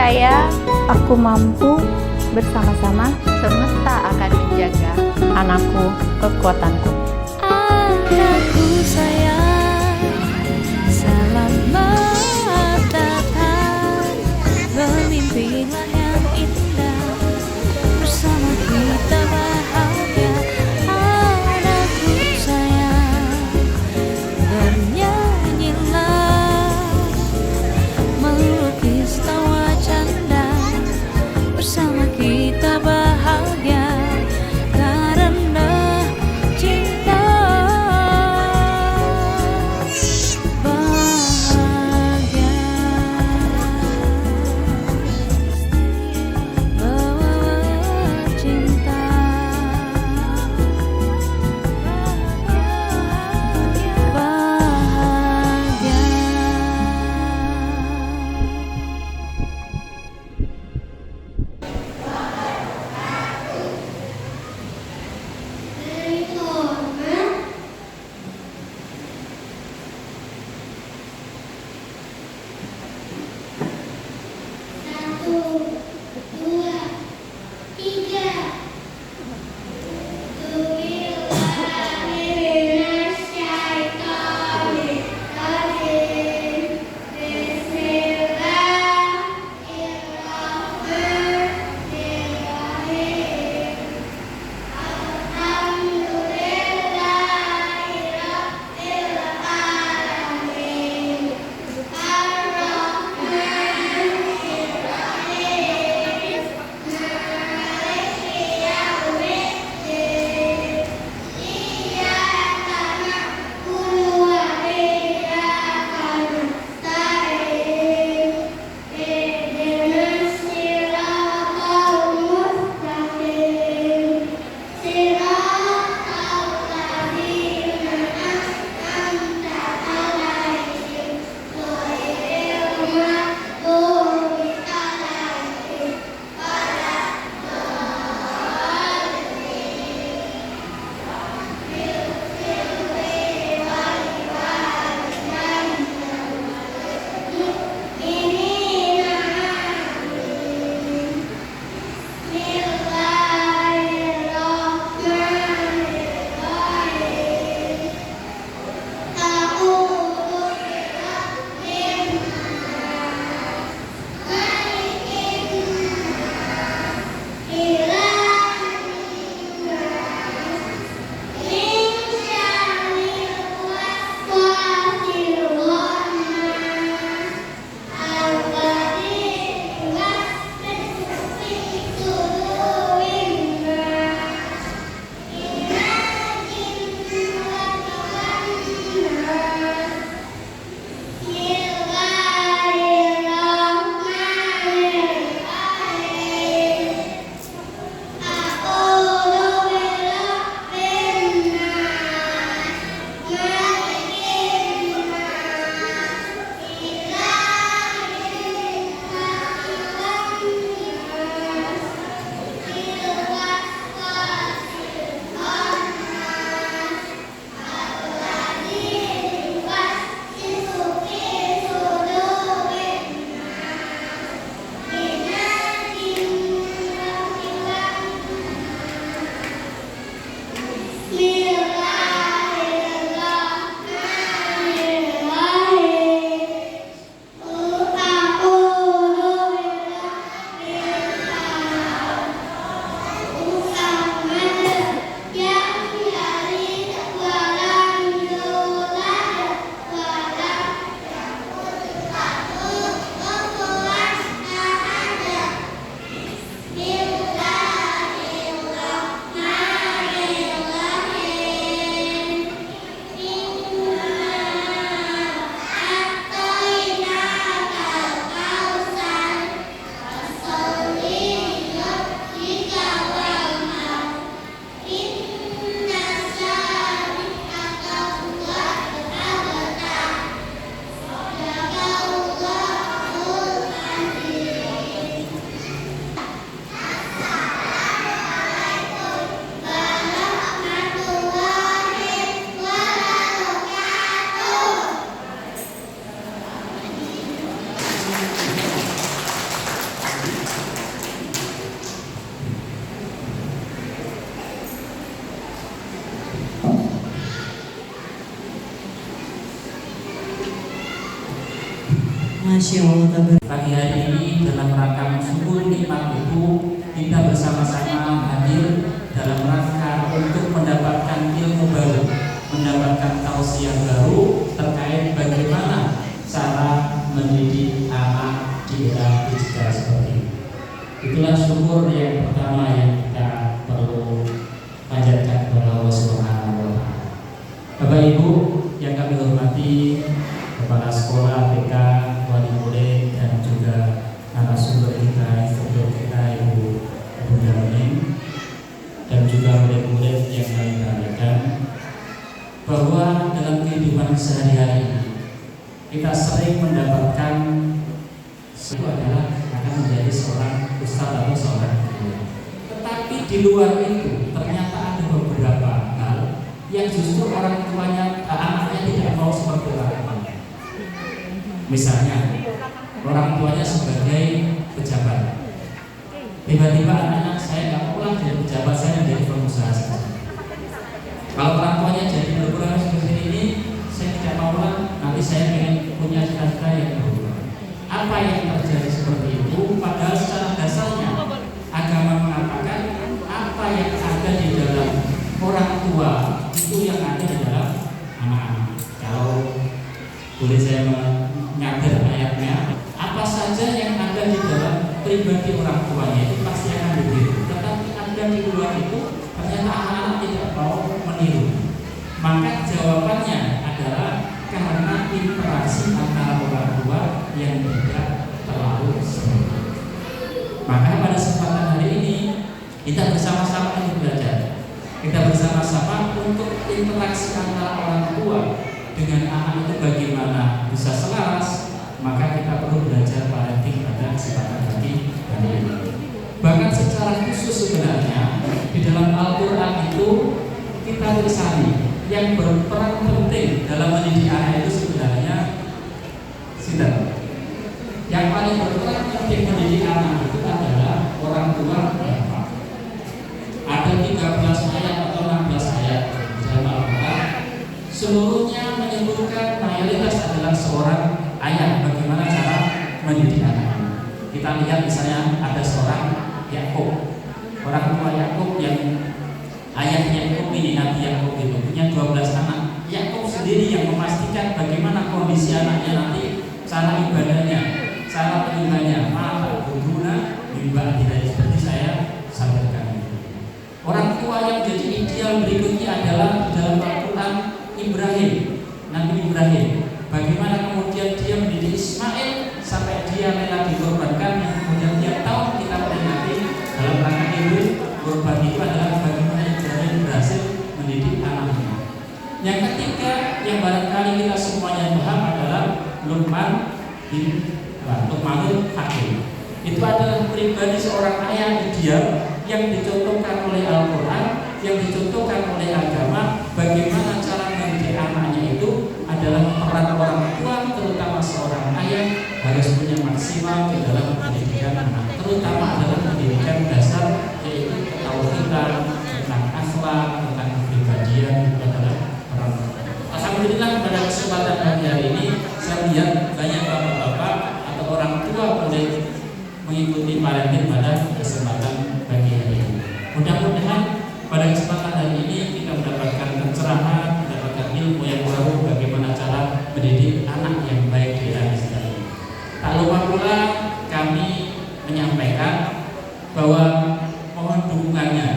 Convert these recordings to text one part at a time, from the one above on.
percaya Aku mampu bersama-sama semesta akan menjaga anakku, kekuatanku. Anakku sayang, selamat datang. Bermimpilah yang indah, bersama kita bahagia. Anakku sayang, bernyanyilah, melukis tawa canda, bersama kita bahagia karena cinta. Pagi hari ini dalam rangka mensyukur nikmat itu, kita bersama-sama hadir dalam rangka untuk mendapatkan ilmu baru, mendapatkan tausiah baru terkait bagaimana cara mendidik anak di era digital seperti ini. Itulah syukur yang pertama yang kita perlu panjatkan kepada Allah Subhanahu wa Ta'ala. Bapak Ibu yang kami hormati, kepala sekolah, TK, wali murid, dan juga narasumber kita, instruktur kita, Ibu Darmin, dan juga murid-murid yang kami banggakan, bahwa dalam kehidupan sehari-hari kita sering mendapatkan itu adalah akan menjadi seorang ustaz atau seorang guru. Tetapi di luar itu ternyata ada beberapa hal yang justru orang tuanya, anaknya tidak mau seperti orang tuanya. Misalnya, orang tuanya sebagai pejabat, tiba-tiba anaknya, saya nggak pulang jadi pejabat, saya menjadi pengusaha saja. Kalau orang tuanya jadi berkurang seperti ini, saya tidak mau pulang, nanti saya ingin punya cita-cita yang berubah. Apa yang terjadi seperti itu? Padahal secara dasarnya agama mengatakan apa yang ada di dalam orang tua itu yang ada di dalam anak-anak. Kalau boleh saya mengajar ayatnya, apa saja yang ada di dalam pribadi orang tuanya itu pasti akan begitu. Tetapi ada di luar itu ternyata anak-anak tidak mau meniru. Maka jawabannya adalah karena interaksi antara orang tua yang tidak terlalu sering. Maka pada kesempatan hari ini kita bersama-sama ingin belajar. Kita bersama-sama untuk interaksi antara orang tua dengan anak itu bagaimana bisa selaras. Maka kita perlu belajar parenting pada kesempatan hari ini. Bahkan secara khusus sebenarnya di dalam Al-Quran itu kita tulisani yang berperan penting dalam mendidik anak itu sebenarnya sinten. Yang paling berperan penting mendidik anak itu adalah orang tua bapak. Ada 13 ayat atau 16 ayat dalam Al-Quran. Seluruhnya menyebutkan mayoritas adalah seorang ayah bagaimana cara mendidik anak. Kita lihat misalnya ada seorang Yakub, orang tua Yakub yang ayahnya Yakub ini, Nabi Yakub itu punya 12 anak. Yakub sendiri yang memastikan bagaimana kondisi anaknya nanti, cara ibadahnya, cara penyembahnya, maka guna mimba tidak seperti saya sampaikan. Orang tua yang jadi ideal berikutnya adalah dalam Al-Quran Ibrahim, Nabi Ibrahim. Bagaimana kemudian dia mendidik Ismail sampai dia rela dikorbankan, yang kemudian tiap tahun kita peringati dalam rangka Idul Kurban itu adalah bagaimana Ibrahim berhasil mendidik anaknya. Yang ketiga yang barangkali kita semuanya paham adalah Luqmanul Hakim. Itu adalah pribadi seorang ayah ideal yang dicontohkan oleh Al-Quran, yang dicontohkan oleh agama. Bagaimana cara mendidik anaknya itu adalah peran orang tua, terutama seorang ayah harus punya maksimal di dalam pendidikan anak, terutama adalah pendidikan dasar yaitu ketauhidan, tentang akhlak, tentang kepribadian. Itu adalah peran. Alhamdulillah pada kesempatan hari ini saya lihat banyak bapak-bapak atau orang tua boleh mengikuti parenting pada kesempatan pagi hari ini. Mudah-mudahan pada kesempatan hari ini kita mendapatkan pencerahan, mendapatkan ilmu yang baru bagaimana cara mendidik anak yang baik di era digital ini. Tak lupa pula kami menyampaikan bahwa mohon dukungannya,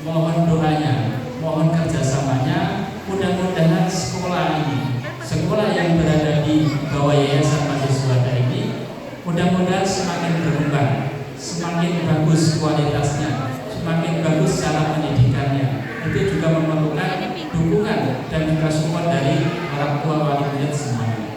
mohon doanya, mohon kerjasamanya. Mudah-mudahan sekolah ini, sekolah yang berada di bawah Yayasan Mahasiswa ini, mudah-mudahan semakin berkembang, semakin bagus kualitasnya, semakin bagus cara pendidikannya. Itu juga memerlukan dukungan dan juga support dari orang tua, wali murid semuanya.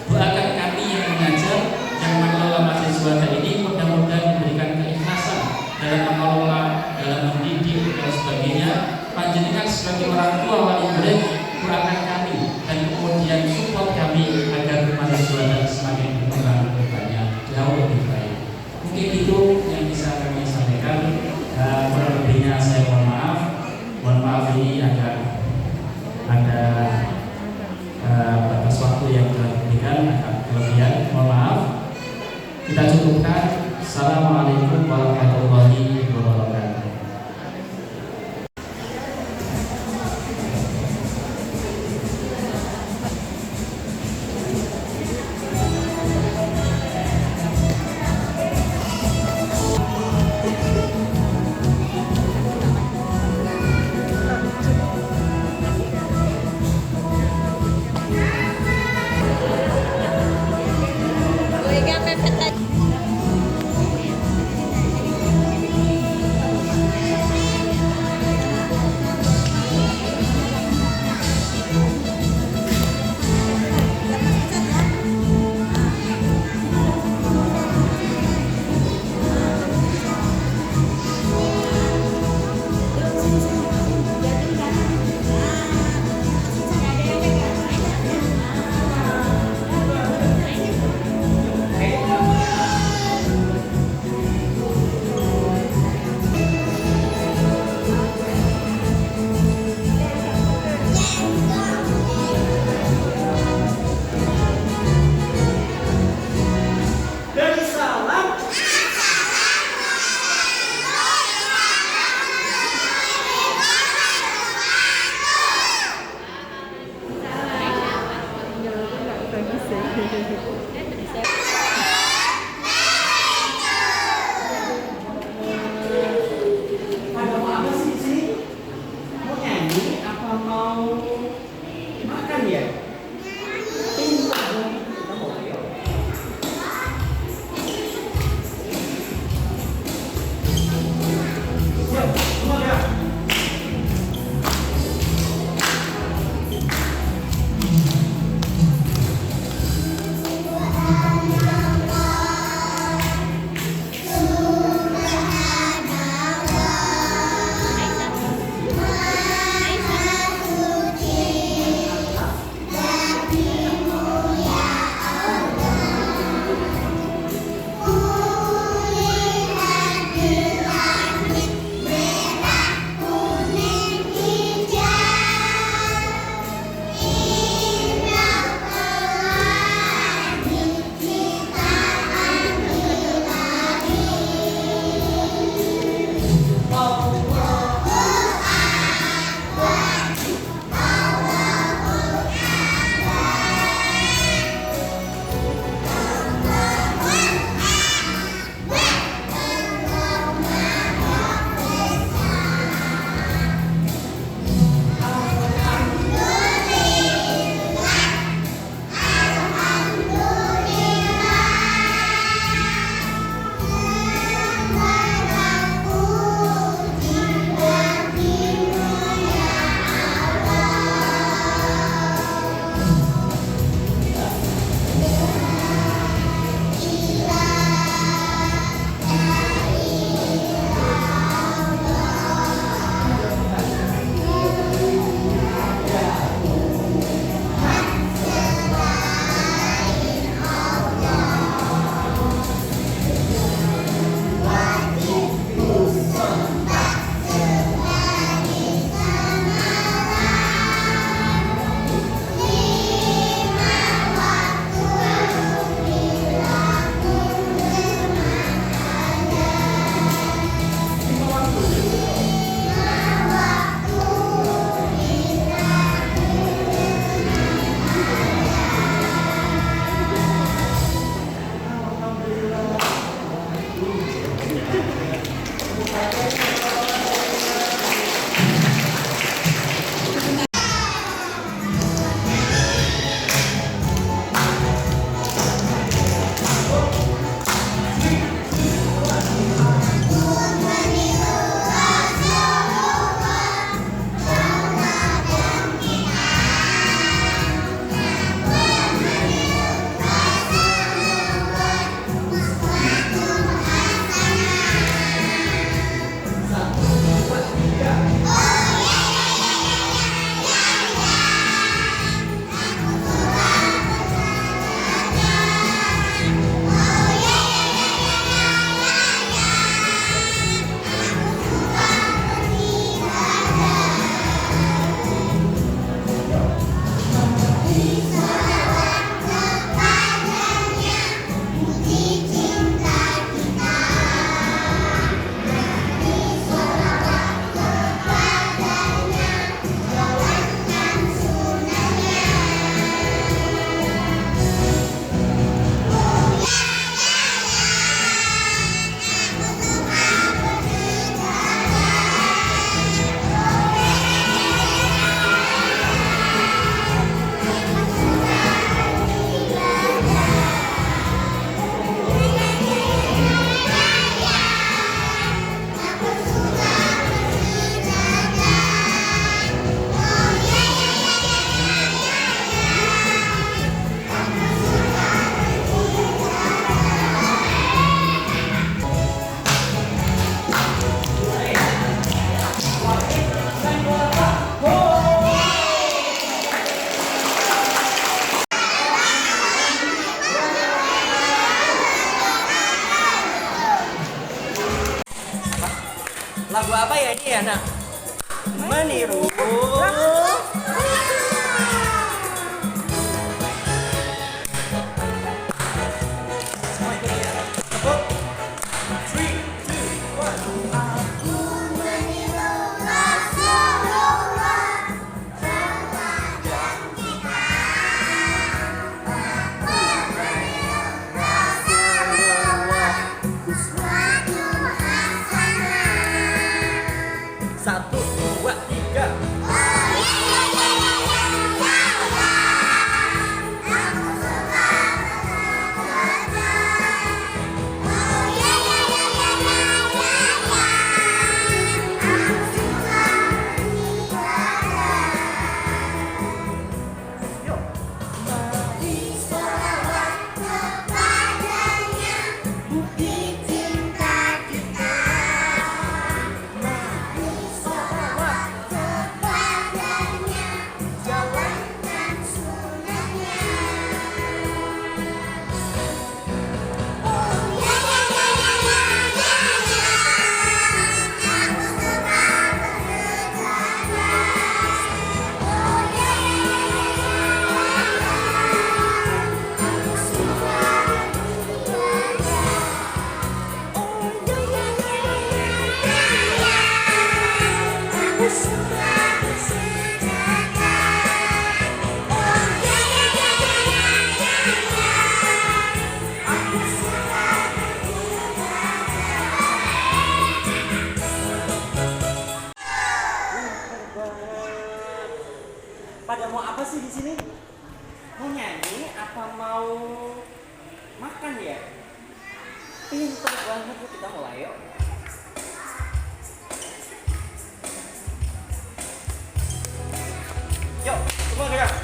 Doakan kami yang mengajar, yang mengelola mahasiswa ini, mudah-mudahan diberikan keikhlasan dalam mengelola, dalam mendidik dan sebagainya. Panjenengan sebagai orang tua, wali murid, doakan kami dan kemudian support kami agar mahasiswa semakin berkembang banyak, jauh lebih baik. Mungkin itu yang bisa kami sampaikan. Kurang lebihnya saya mohon maaf. Mohon maaf ini ada batas waktu yang telah diberikan, agak kelebihan. Mohon maaf. Lagu apa ya ini ya, Nak? Meniru. Semua ikut ya. Tepuk. 3, 2, 1. Satu, dua, tiga. Pada mau apa sih di sini? Mau nyanyi apa mau makan ya? Pinter banget, yuk kita mulai yuk. Yuk, semua gerak.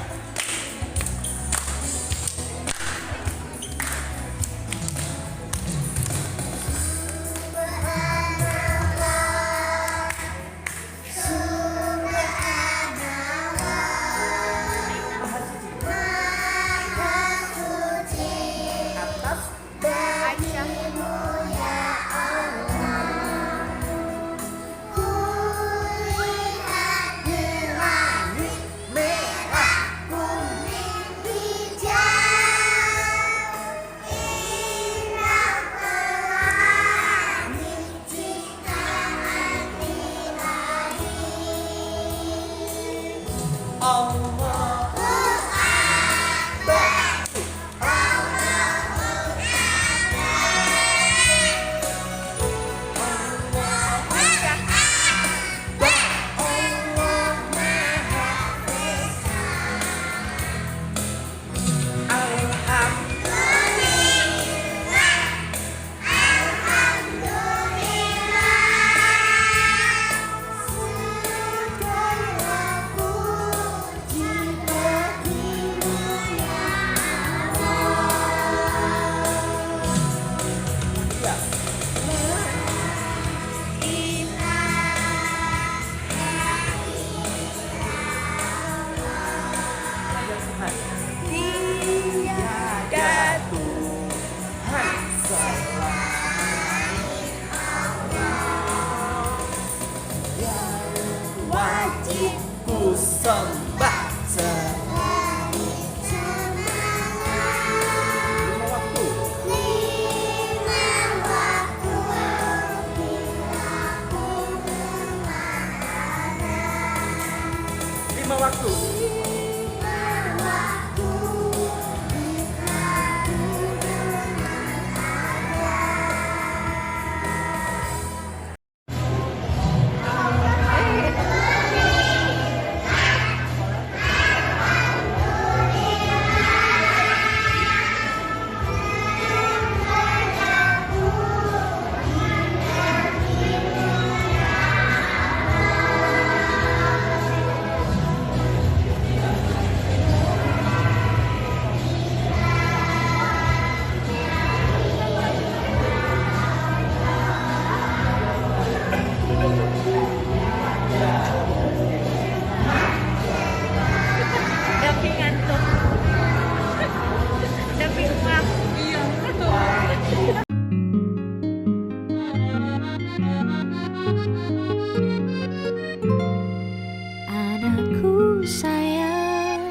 Anakku sayang,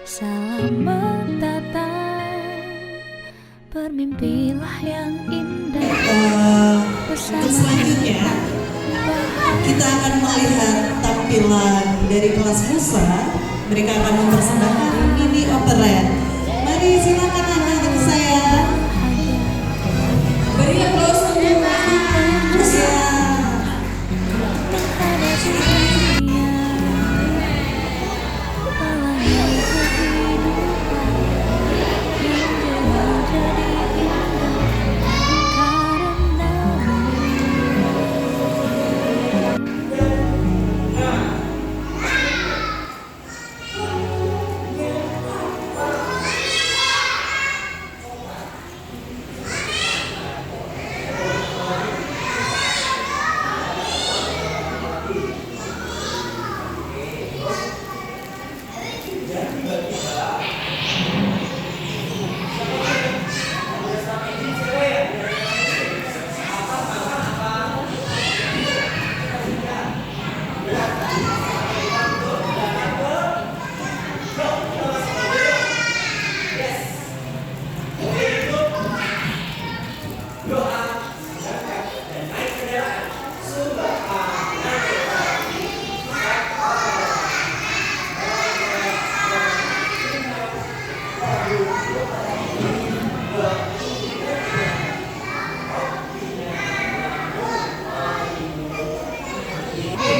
selamat datang. Bermimpilah yang indah bersama Untuk selanjutnya kita akan melihat tampilan dari kelas Musa. Mereka akan mempersembahkan mini operet. Mari silakan anak-anak saya. Beri aplaus untuk Musa.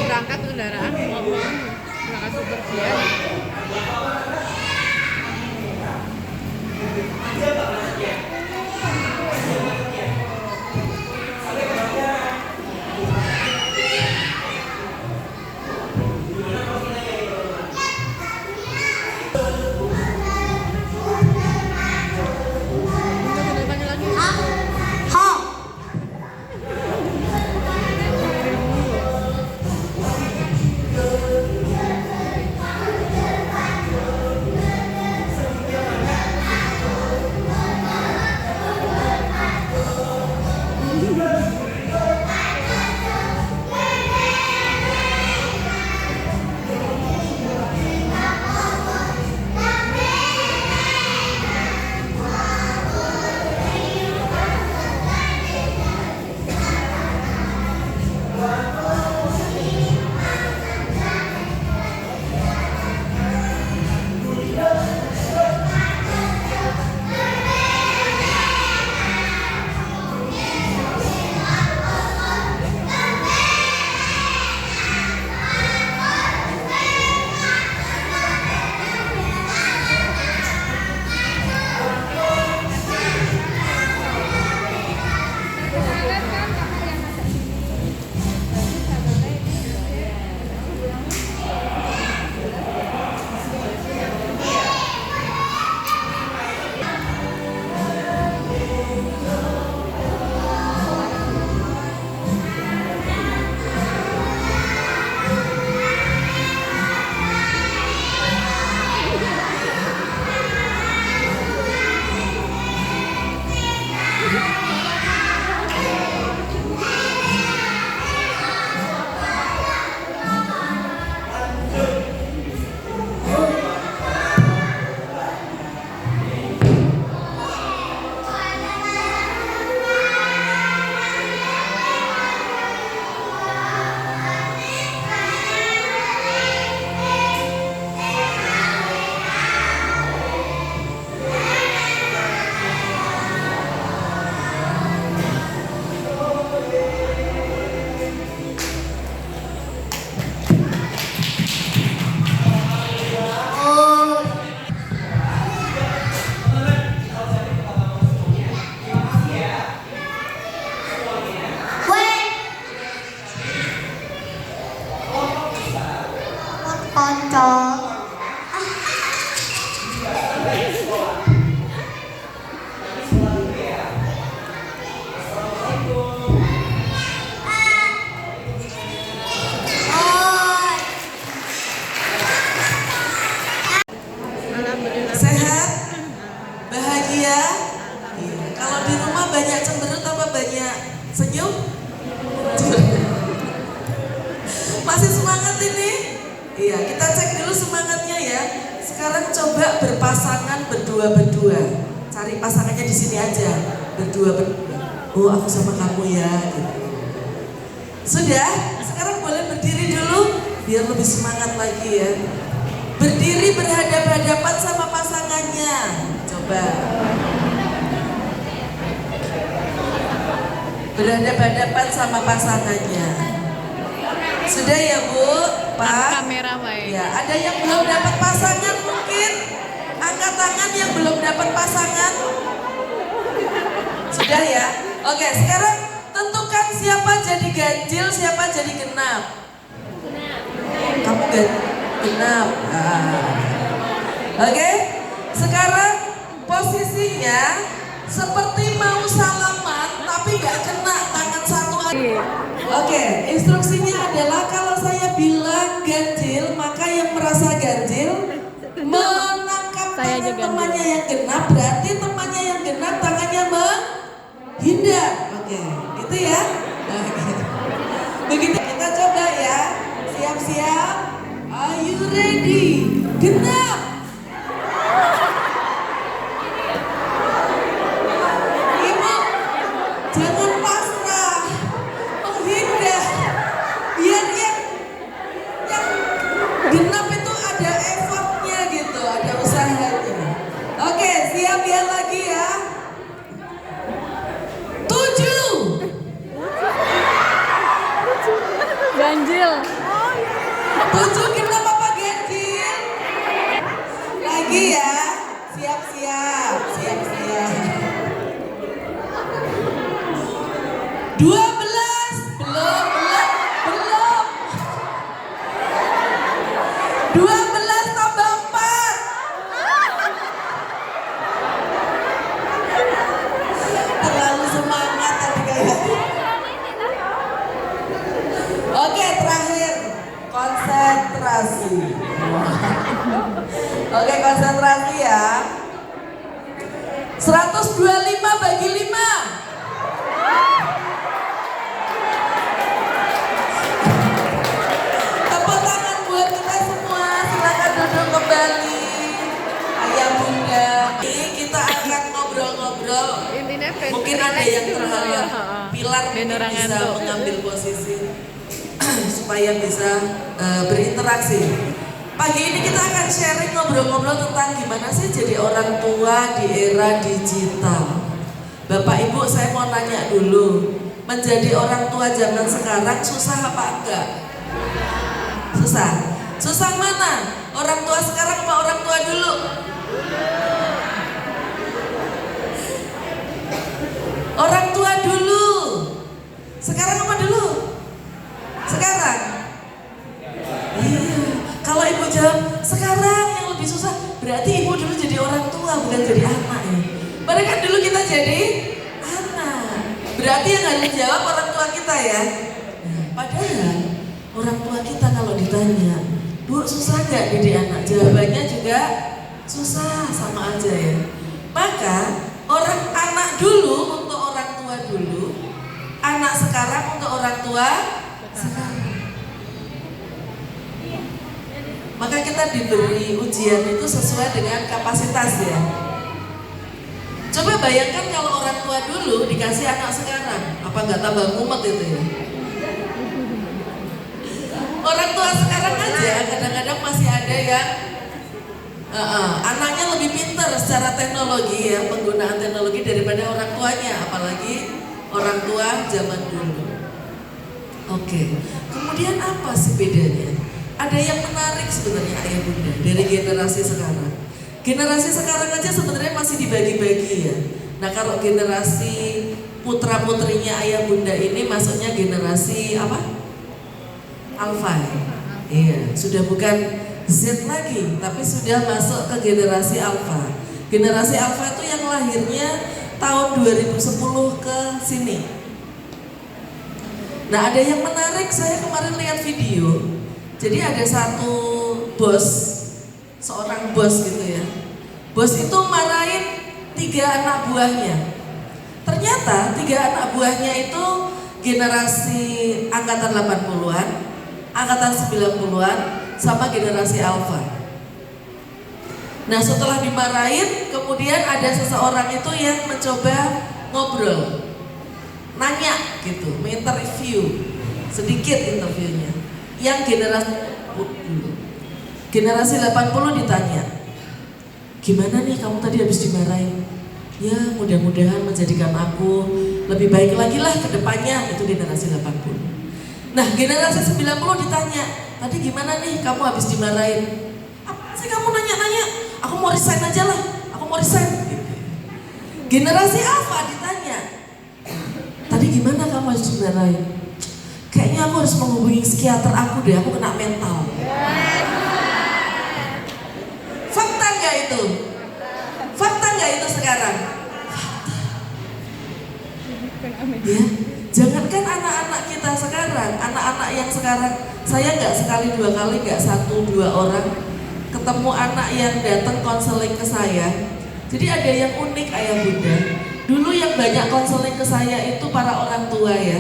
Berangkat kendaraan ngomong berangkat bepergian. semangat ini? Iya, kita cek dulu semangatnya ya. Sekarang coba berpasangan berdua-berdua. Cari pasangannya di sini aja, berdua-berdua. Oh, aku sama kamu ya. Gitu. Sudah? Sekarang boleh berdiri dulu, biar lebih semangat lagi ya. Berdiri berhadapan-hadapan sama pasangannya. Coba. Berhadapan-hadapan sama pasangannya. Sudah ya Bu, Pak? Kamera baik. Ya, ada yang belum dapat pasangan mungkin? Angkat tangan yang belum dapat pasangan. Sudah ya? Oke, sekarang tentukan siapa jadi ganjil, siapa jadi genap. Kamu genap. Oke, sekarang posisinya seperti mau salaman tapi nggak kena tangan satu aja. Oke, instruksinya adalah kalau saya bilang ganjil, maka yang merasa ganjil menangkap tangan temannya yang genap, berarti temannya yang genap tangannya menghindar. Oke, gitu ya. Oke. Begitu kita coba ya. Siap-siap. Are you ready? Genap. Ibu, jangan pasrah, menghindar. Biar yang genap itu ada effortnya gitu, ada usahanya. Oke, siap ya lagi ya. 7. Ganjil. 7 genap apa ganjil? Lagi ya. Siap-siap, siap-siap. 12. Belum. 12 tambah 4. Terlalu semangat tadi kayaknya. Oke, terakhir konsentrasi. Oke, konsentrasi ya. 125 bagi 5. Tepuk tangan buat kita semua. Silakan duduk kembali. Ayah bunda. Ini kita akan ngobrol-ngobrol. Intinya Mungkin ada yang terhalang. Pilar mungkin Beneran bisa ngantuk. mengambil posisi supaya bisa berinteraksi. Pagi ini kita akan sharing ngobrol-ngobrol tentang gimana sih jadi orang tua di era digital. Bapak Ibu, saya mau tanya dulu, menjadi orang tua zaman sekarang susah apa enggak? Susah. Susah mana? Orang tua sekarang apa orang tua dulu? Orang tua dulu. Sekarang apa dulu? Sekarang? Iya. Kalau ibu jawab sekarang yang lebih susah, berarti ibu dulu jadi orang tua bukan jadi anak ya. Padahal kan dulu kita jadi anak. Berarti yang harus jawab orang tua kita ya. Padahal orang tua kita kalau ditanya, Bu susah nggak didik anak? Jawabannya juga susah, sama aja ya. Maka orang anak dulu untuk orang tua dulu, anak sekarang untuk orang tua sekarang. Maka kita diberi ujian itu sesuai dengan kapasitas ya. Coba bayangkan kalau orang tua dulu dikasih anak sekarang, apa nggak tambah mumet itu ya? Orang tua sekarang aja kadang-kadang masih ada yang anaknya lebih pintar secara teknologi ya, penggunaan teknologi daripada orang tuanya, apalagi orang tua zaman dulu. Oke, kemudian apa sih bedanya? Ada yang menarik sebenarnya ayah bunda dari generasi sekarang. Generasi sekarang aja sebenarnya masih dibagi-bagi ya. Nah kalau generasi putra putrinya ayah bunda ini masuknya generasi apa? Alpha. Iya, sudah bukan Z lagi, tapi sudah masuk ke generasi Alpha. Generasi Alpha itu yang lahirnya tahun 2010 ke sini. Nah ada yang menarik, saya kemarin lihat video. Jadi ada satu bos, seorang bos gitu ya. Bos itu marahin 3 anak buahnya. Ternyata 3 anak buahnya itu generasi angkatan 80-an, angkatan 90-an sama generasi Alpha. Nah setelah dimarahin, kemudian ada seseorang itu yang mencoba ngobrol, nanya gitu, menginterview, sedikit interviewnya. Yang generasi 80 ditanya, gimana nih kamu tadi habis dimarahin? Ya mudah-mudahan menjadikan aku lebih baik lagi lah ke depannya. Itu generasi 80. Nah generasi 90 ditanya, tadi gimana nih kamu habis dimarahin? Apa sih kamu nanya-nanya? Aku mau resign aja lah, aku mau resign gitu. Generasi Alpha ditanya, tadi gimana kamu habis dimarahin? Kayaknya aku harus menghubungi psikiater aku deh, aku kena mental. Fakta nggak itu? Fakta nggak itu sekarang? Ya, jangankan anak-anak kita sekarang, anak-anak yang sekarang, saya nggak sekali dua kali, nggak satu dua orang ketemu anak yang datang konseling ke saya. Jadi ada yang unik ayah bunda. Dulu yang banyak konseling ke saya itu para orang tua ya,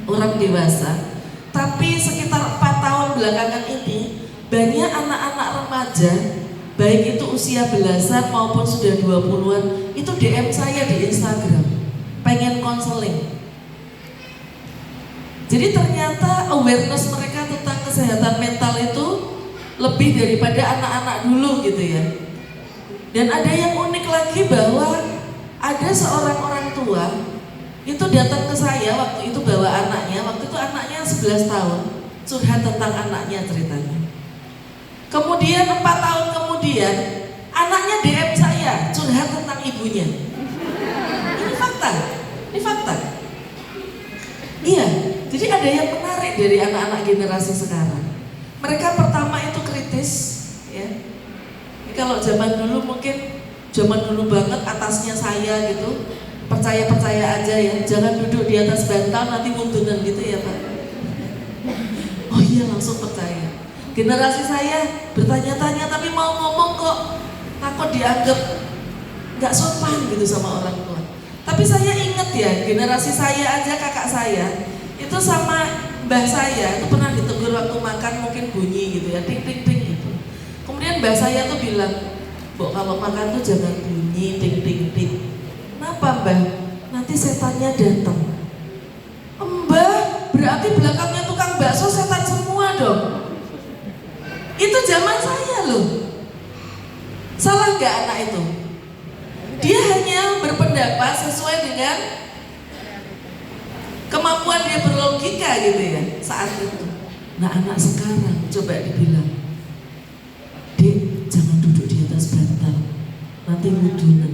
orang dewasa. Tapi sekitar 4 tahun belakangan ini banyak anak-anak remaja, baik itu usia belasan maupun sudah 20-an, itu DM saya di Instagram, pengen konseling. Jadi ternyata awareness mereka tentang kesehatan mental itu lebih daripada anak-anak dulu gitu ya. Dan ada yang unik lagi bahwa ada seorang orang tua itu datang ke saya waktu itu bawa anaknya, waktu itu anaknya 11 tahun, curhat tentang anaknya ceritanya. Kemudian 4 tahun kemudian anaknya DM saya curhat tentang ibunya. Ini fakta, ini fakta. Iya, jadi ada yang menarik dari anak-anak generasi sekarang. Mereka pertama itu kritis, ya. Ini kalau zaman dulu mungkin zaman dulu banget atasnya saya gitu, percaya aja ya, jangan duduk di atas bantal nanti munduran gitu ya Pak. Oh iya langsung percaya. Generasi saya bertanya-tanya tapi mau ngomong kok takut dianggap nggak sopan gitu sama orang tua. Tapi saya ingat ya, generasi saya aja kakak saya itu sama mbah saya itu pernah ditegur waktu makan mungkin bunyi gitu ya, ting ting ting gitu. Kemudian mbah saya tuh bilang, "Mbok kalau makan tuh jangan bunyi ting ting ting." Kenapa mbah? Nanti setannya datang. Mbah, berarti belakangnya tukang bakso setan semua dong. Itu zaman saya loh. Salah nggak anak itu? Dia hanya berpendapat sesuai dengan kemampuan dia berlogika gitu ya saat itu. Nah anak sekarang coba dibilang, "Dek, jangan duduk di atas bantal, nanti wudunan."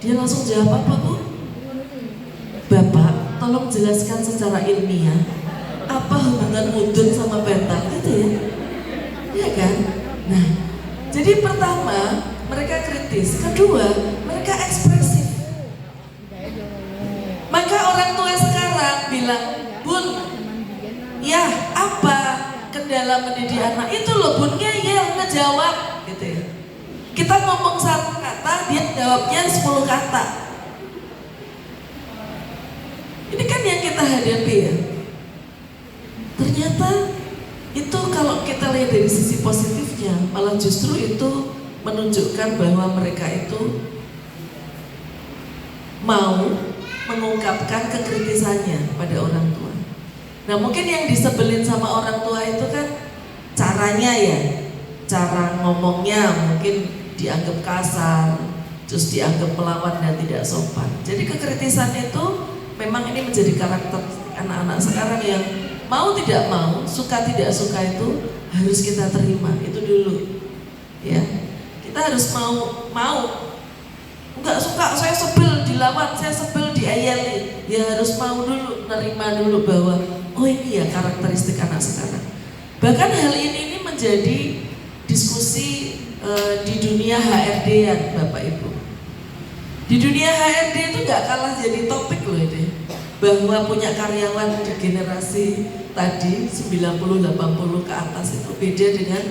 Dia langsung jawab apa Bu? "Bapak, tolong jelaskan secara ilmiah apa hubungan wudun sama bantal?" Gitu ya. Iya kan? Nah, jadi pertama mereka kritis, kedua mereka ekspresif. Maka orang tua sekarang bilang, "Bun, ya apa kendala mendidik anak?" Itu loh Bun, ngeyel ngejawab gitu ya. Kita ngomong satu kata, dia jawabnya 10 kata. Ini kan yang kita hadapi ya. Ternyata itu kalau kita lihat dari sisi positifnya, malah justru itu menunjukkan bahwa mereka itu mau mengungkapkan kekritisannya pada orang tua. Nah mungkin yang disebelin sama orang tua itu kan caranya ya, cara ngomongnya mungkin dianggap kasar, terus dianggap melawan dan tidak sopan. Jadi kekritisan itu memang ini menjadi karakter anak-anak sekarang yang mau tidak mau, suka tidak suka itu harus kita terima, itu dulu ya. Kita harus mau nggak suka, saya sebel dilawan, saya sebel diayali, ya harus mau dulu, nerima dulu bahwa oh ini ya karakteristik anak sekarang. Bahkan hal ini menjadi diskusi di dunia HRD-an Bapak Ibu. Di dunia HRD itu nggak kalah jadi topik loh ini, bahwa punya karyawan di generasi tadi 90-80 ke atas itu beda dengan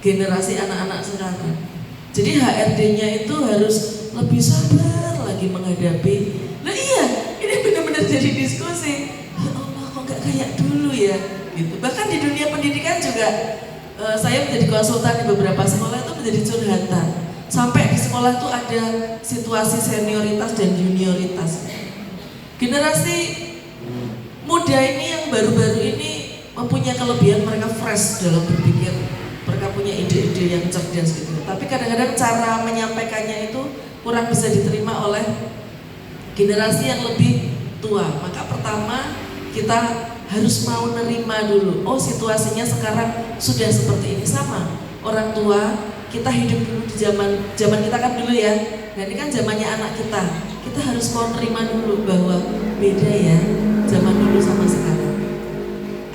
generasi anak-anak sekarang. Jadi HRD-nya itu harus lebih sabar lagi menghadapi. Nah iya, ini benar-benar jadi diskusi. Ya Allah, kok nggak kayak dulu ya? Gitu. Bahkan pendidikan juga saya menjadi konsultan di beberapa sekolah itu menjadi curhatan. Sampai di sekolah itu ada situasi senioritas dan junioritas. Generasi muda ini yang baru-baru ini mempunyai kelebihan, mereka fresh dalam berpikir, mereka punya ide-ide yang cerdas gitu. Tapi kadang-kadang cara menyampaikannya itu kurang bisa diterima oleh generasi yang lebih tua. Maka pertama kita harus mau nerima dulu. Oh, situasinya sekarang sudah seperti ini. Sama orang tua, kita hidup dulu di zaman kita kan dulu ya. Dan ini kan zamannya anak kita. Kita harus mau nerima dulu bahwa beda ya zaman dulu sama sekarang.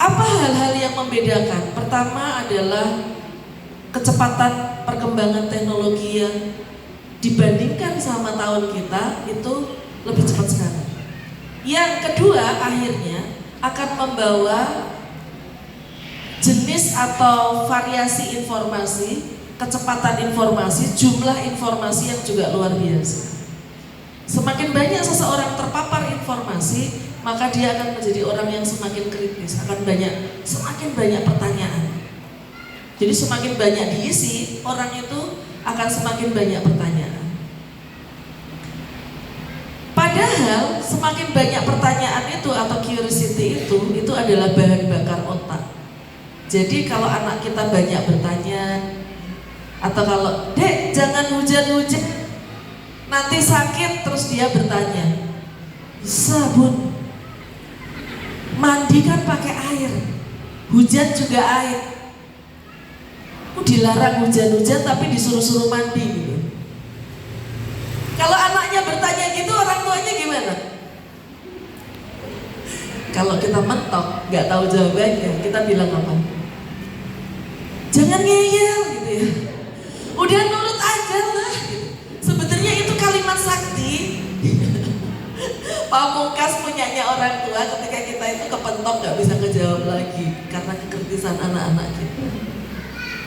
Apa hal-hal yang membedakan? Pertama adalah kecepatan perkembangan teknologi yang dibandingkan sama tahun kita itu lebih cepat sekarang. Yang kedua, akhirnya akan membawa jenis atau variasi informasi, kecepatan informasi, jumlah informasi yang juga luar biasa. Semakin banyak seseorang terpapar informasi, maka dia akan menjadi orang yang semakin kritis, semakin banyak pertanyaan. Jadi semakin banyak diisi, orang itu akan semakin banyak pertanyaan. Padahal semakin banyak pertanyaan itu atau curiosity itu adalah bahan bakar otak. Jadi kalau anak kita banyak bertanya, atau kalau dek jangan hujan-hujan nanti sakit, terus dia bertanya, bisa bun, mandi kan pakai air, hujan juga air, dilarang hujan-hujan tapi disuruh-suruh mandi gitu. Kalau anaknya bertanya gitu, orang tuanya gimana? Kalau kita mentok, nggak tahu jawabannya, kita bilang apa? Jangan ngeyel gitu ya. Udah nurut aja lah. Gitu. Sebenarnya itu kalimat sakti. Pamungkas punyanya orang tua ketika kita itu kepentok nggak bisa ngejawab lagi karena kekritisan anak-anak kita.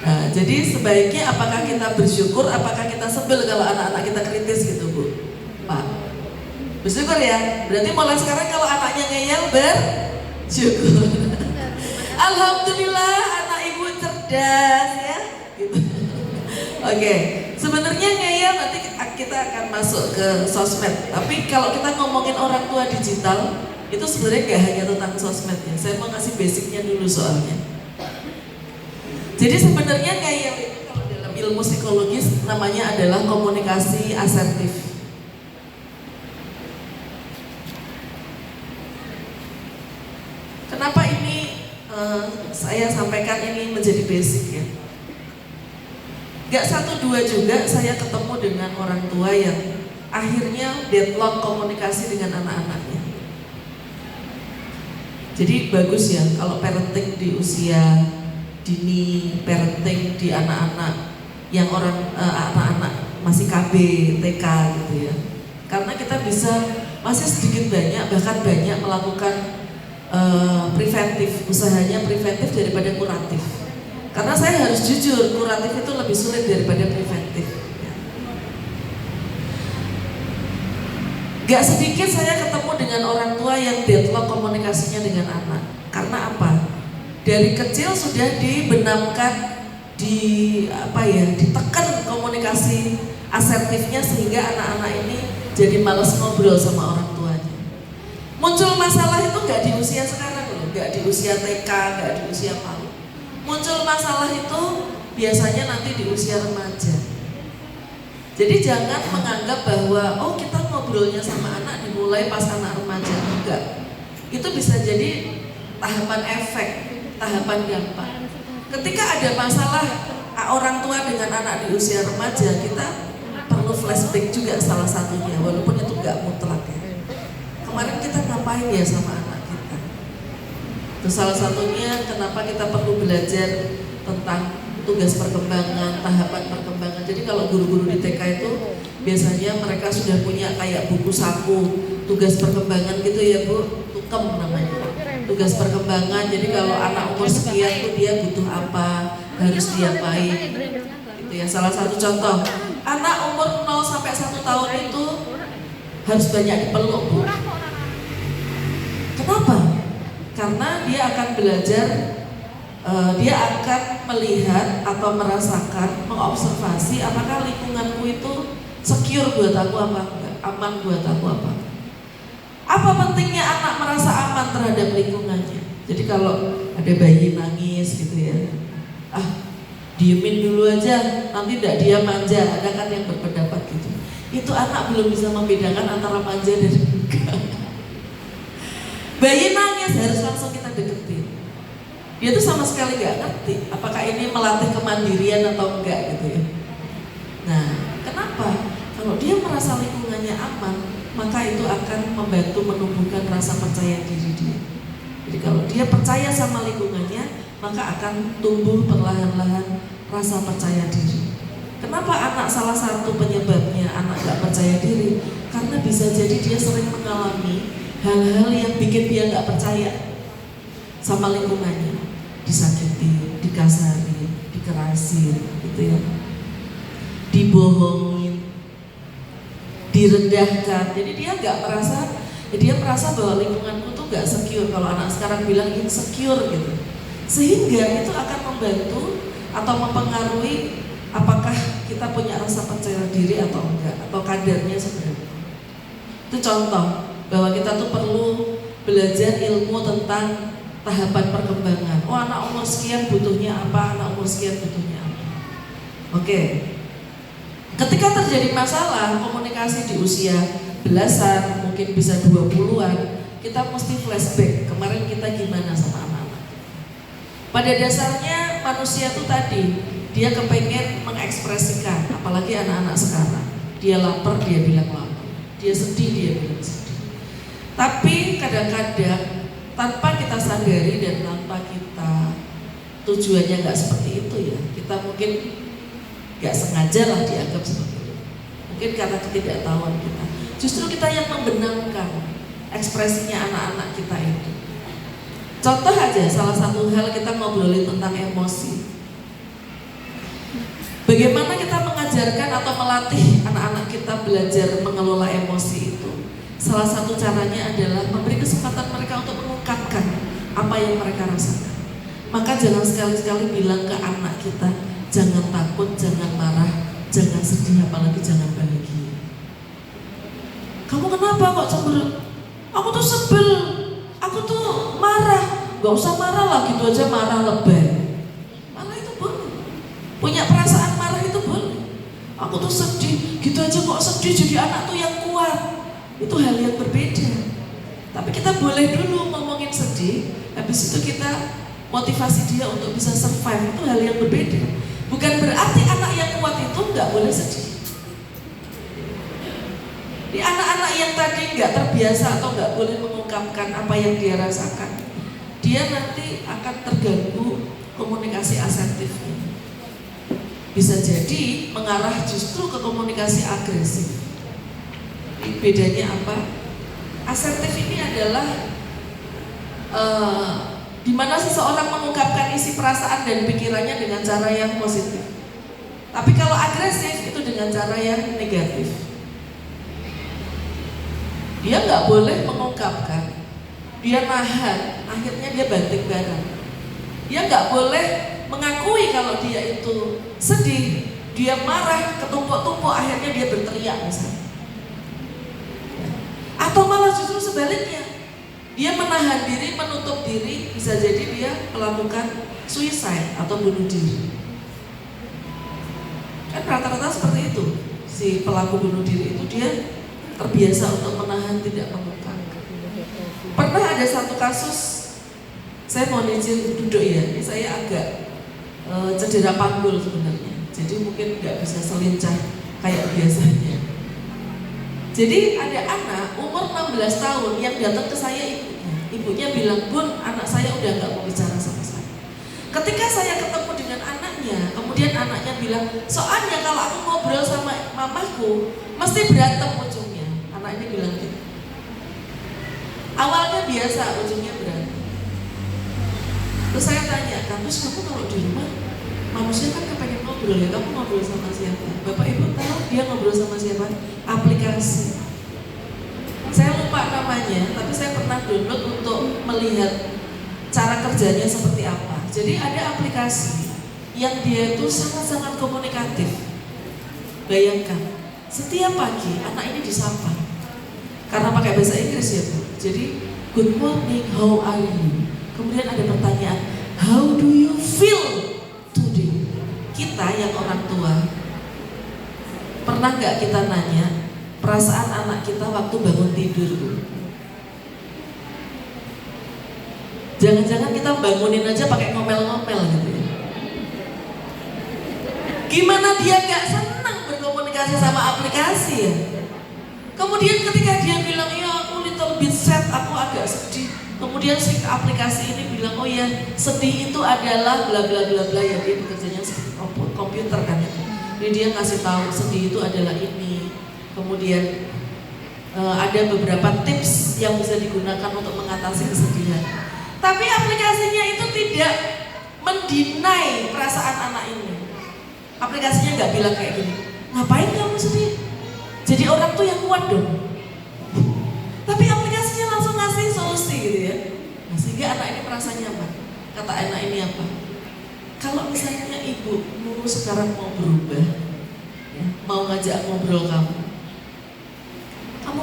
Nah, jadi sebaiknya apakah kita bersyukur, apakah kita sebel kalau anak-anak kita kritis gitu Bu? Pak, bersyukur ya. Berarti mulai sekarang kalau anaknya ngeyel bersyukur. Alhamdulillah anak ibu cerdas ya. Gitu. Oke, sebenarnya ngeyel nanti kita akan masuk ke sosmed. Tapi kalau kita ngomongin orang tua digital, itu sebenarnya nggak hanya tentang sosmed ya. Saya mau ngasih basicnya dulu soalnya. Jadi sebenarnya ngeyel itu kalau dalam ilmu psikologis namanya adalah komunikasi asertif. Kenapa ini saya sampaikan ini menjadi basic ya? Gak satu dua juga saya ketemu dengan orang tua yang akhirnya deadlock komunikasi dengan anak-anaknya. Jadi bagus ya kalau parenting di usia dini, parenting di anak-anak yang anak-anak masih KB, TK gitu ya. Karena kita bisa masih sedikit banyak, bahkan banyak melakukan preventif, usahanya preventif daripada kuratif. Karena saya harus jujur, kuratif itu lebih sulit daripada preventif. Gak sedikit saya ketemu dengan orang tua yang deadlock komunikasinya dengan anak. Karena apa? Dari kecil sudah dibenamkan, ditekan komunikasi asertifnya sehingga anak-anak ini jadi malas ngobrol sama orang tuanya. Muncul masalah itu nggak di usia sekarang loh, nggak di usia TK, nggak di usia PAUD. Muncul masalah itu biasanya nanti di usia remaja. Jadi jangan menganggap bahwa kita ngobrolnya sama anak dimulai pas anak remaja, enggak. Itu bisa jadi tahapan efek, tahapan gampang. Ketika ada masalah orang tua dengan anak di usia remaja, kita perlu flashback juga salah satunya, walaupun itu nggak mutlak ya. Kemarin kita ngapain ya sama anak kita? Terus salah satunya kenapa kita perlu belajar tentang tugas perkembangan, tahapan perkembangan. Jadi kalau guru-guru di TK itu biasanya mereka sudah punya kayak buku saku tugas perkembangan gitu ya Bu, tukem namanya. Tugas perkembangan, jadi kalau anak umur sekian tuh dia butuh apa, harus diapain gitu ya. Salah satu contoh, anak umur 0 sampai 1 tahun itu harus banyak dipeluk Bu. Kenapa? Karena dia akan belajar dia akan melihat atau merasakan, mengobservasi apakah lingkunganku itu secure buat aku apa enggak, aman buat aku apa enggak. Apa pentingnya anak merasa aman terhadap lingkungannya? Jadi kalau ada bayi nangis gitu ya, diemin dulu aja, nanti tidak dia manja. Ada kan yang berpendapat gitu. Itu anak belum bisa membedakan antara manja dan enggak. Bayi nangis harus langsung kita deketin. Dia tuh sama sekali nggak ngerti apakah ini melatih kemandirian atau enggak gitu ya. Nah, kenapa? Kalau dia merasa lingkungannya aman, maka itu akan membantu menumbuhkan rasa percaya diri dia. Jadi kalau dia percaya sama lingkungannya, maka akan tumbuh perlahan-lahan rasa percaya diri. Kenapa anak salah satu penyebabnya anak gak percaya diri? Karena bisa jadi dia sering mengalami hal-hal yang bikin dia gak percaya sama lingkungannya. Disakiti, dikasari, dikerasin, gitu ya. Dibohongin, direndahkan. Jadi dia merasa bahwa lingkunganku tuh gak secure. Kalau anak sekarang bilang insecure gitu. Sehingga itu akan membantu atau mempengaruhi apakah kita punya rasa percaya diri atau enggak, atau kadarnya sebenarnya. Itu contoh bahwa kita tuh perlu belajar ilmu tentang tahapan perkembangan. Oh, anak umur sekian butuhnya apa, anak umur sekian butuhnya apa. Oke. Ketika terjadi masalah komunikasi di usia belasan, mungkin bisa 20-an, kita mesti flashback kemarin kita gimana sama anak-anak. Pada dasarnya manusia tuh tadi, dia kepengen mengekspresikan, apalagi anak-anak sekarang. Dia lapar, dia bilang lapar. Dia sedih, dia bilang sedih. Tapi kadang-kadang tanpa kita sadari dan tanpa kita tujuannya nggak seperti itu ya, kita mungkin nggak sengaja lah dianggap seperti itu. Mungkin karena ketidaktahuan kita. Justru kita yang membenamkan ekspresinya anak-anak kita itu. Contoh aja, salah satu hal kita ngobrolin tentang emosi. Bagaimana kita mengajarkan atau melatih anak-anak kita belajar mengelola emosi itu? Salah satu caranya adalah memberi kesempatan mereka untuk mengungkapkan apa yang mereka rasakan. Maka jangan sekali-sekali bilang ke anak kita, jangan takut, jangan marah, jangan sedih, apalagi jangan bahagia. Kamu kenapa kok cemberut? Aku tuh sebel, aku tuh marah. Gak usah marah lah, gitu aja marah lebay. Marah itu boleh, punya perasaan marah itu boleh. Aku tuh sedih, gitu aja kok sedih, jadi anak tuh yang kuat. Itu hal yang berbeda. Tapi kita boleh dulu ngomongin sedih, habis itu kita motivasi dia untuk bisa survive. Itu hal yang berbeda. Bukan berarti anak yang kuat itu gak boleh sedih. Di anak-anak yang tadi gak terbiasa atau gak boleh mengungkapkan apa yang dia rasakan, dia nanti akan terganggu komunikasi asertifnya. Bisa jadi mengarah justru ke komunikasi agresif. Bedanya apa? Asertif ini adalah di mana seseorang mengungkapkan isi perasaan dan pikirannya dengan cara yang positif. Tapi kalau agresif itu dengan cara yang negatif. Dia nggak boleh mengungkapkan, dia nahan, akhirnya dia banting barang. Dia nggak boleh mengakui kalau dia itu sedih, dia marah, ketumpuk-tumpuk, akhirnya dia berteriak misalnya. Atau malah justru sebaliknya, dia menahan diri, menutup diri, bisa jadi dia melakukan suicide atau bunuh diri. Kan rata-rata seperti itu, si pelaku bunuh diri itu dia terbiasa untuk menahan, tidak mengungkapkan. Pernah ada satu kasus, saya mau izin duduk ya, ini saya agak cedera panggul sebenarnya, jadi mungkin nggak bisa selincah kayak biasanya. Jadi ada anak umur 16 tahun yang datang ke saya ibunya. Ibunya bilang, "Bun, anak saya udah nggak mau bicara sama saya." Ketika saya ketemu dengan anaknya, kemudian anaknya bilang, "Soalnya kalau aku ngobrol sama mamaku, mesti berantem ujungnya." Anak ini bilang gitu. Awalnya biasa, ujungnya berantem. Terus saya tanya, "Kampus, kamu kalau di rumah, manusia kan kepengen ngobrol ya, kamu ngobrol sama siapa?" Bapak Ibu tahu dia ngobrol sama siapa? Aplikasi. Saya lupa namanya, tapi saya pernah download untuk melihat cara kerjanya seperti apa. Jadi ada aplikasi yang dia itu sangat-sangat komunikatif. Bayangkan, setiap pagi anak ini disapa karena pakai bahasa Inggris ya Bu. Jadi good morning, how are you? Kemudian ada pertanyaan, how do you feel today? Kita yang orang tua, pernah nggak kita nanya perasaan anak kita waktu bangun tidur Bu? Jangan-jangan kita bangunin aja pakai ngomel-ngomel gitu ya. Gimana dia nggak senang berkomunikasi sama aplikasi ya? Kemudian ketika dia bilang, ya aku little bit sad, aku agak sedih. Kemudian si aplikasi ini bilang, oh ya sedih itu adalah bla bla bla bla ya, dia bekerjanya seperti komputer kan ya. Jadi dia kasih tahu sedih itu adalah ini. Kemudian ada beberapa tips yang bisa digunakan untuk mengatasi kesedihan. Tapi aplikasinya itu tidak mendinai perasaan anak ini. Aplikasinya nggak bilang kayak gini, ngapain kamu sedih? Jadi orang tuh yang kuat dong. Tapi aplikasinya langsung ngasih solusi gitu ya. Nah, sehingga anak ini merasa nyaman. Kata anak ini apa? Kalau misalnya ibumu sekarang mau berubah, ya, mau ngajak ngobrol kamu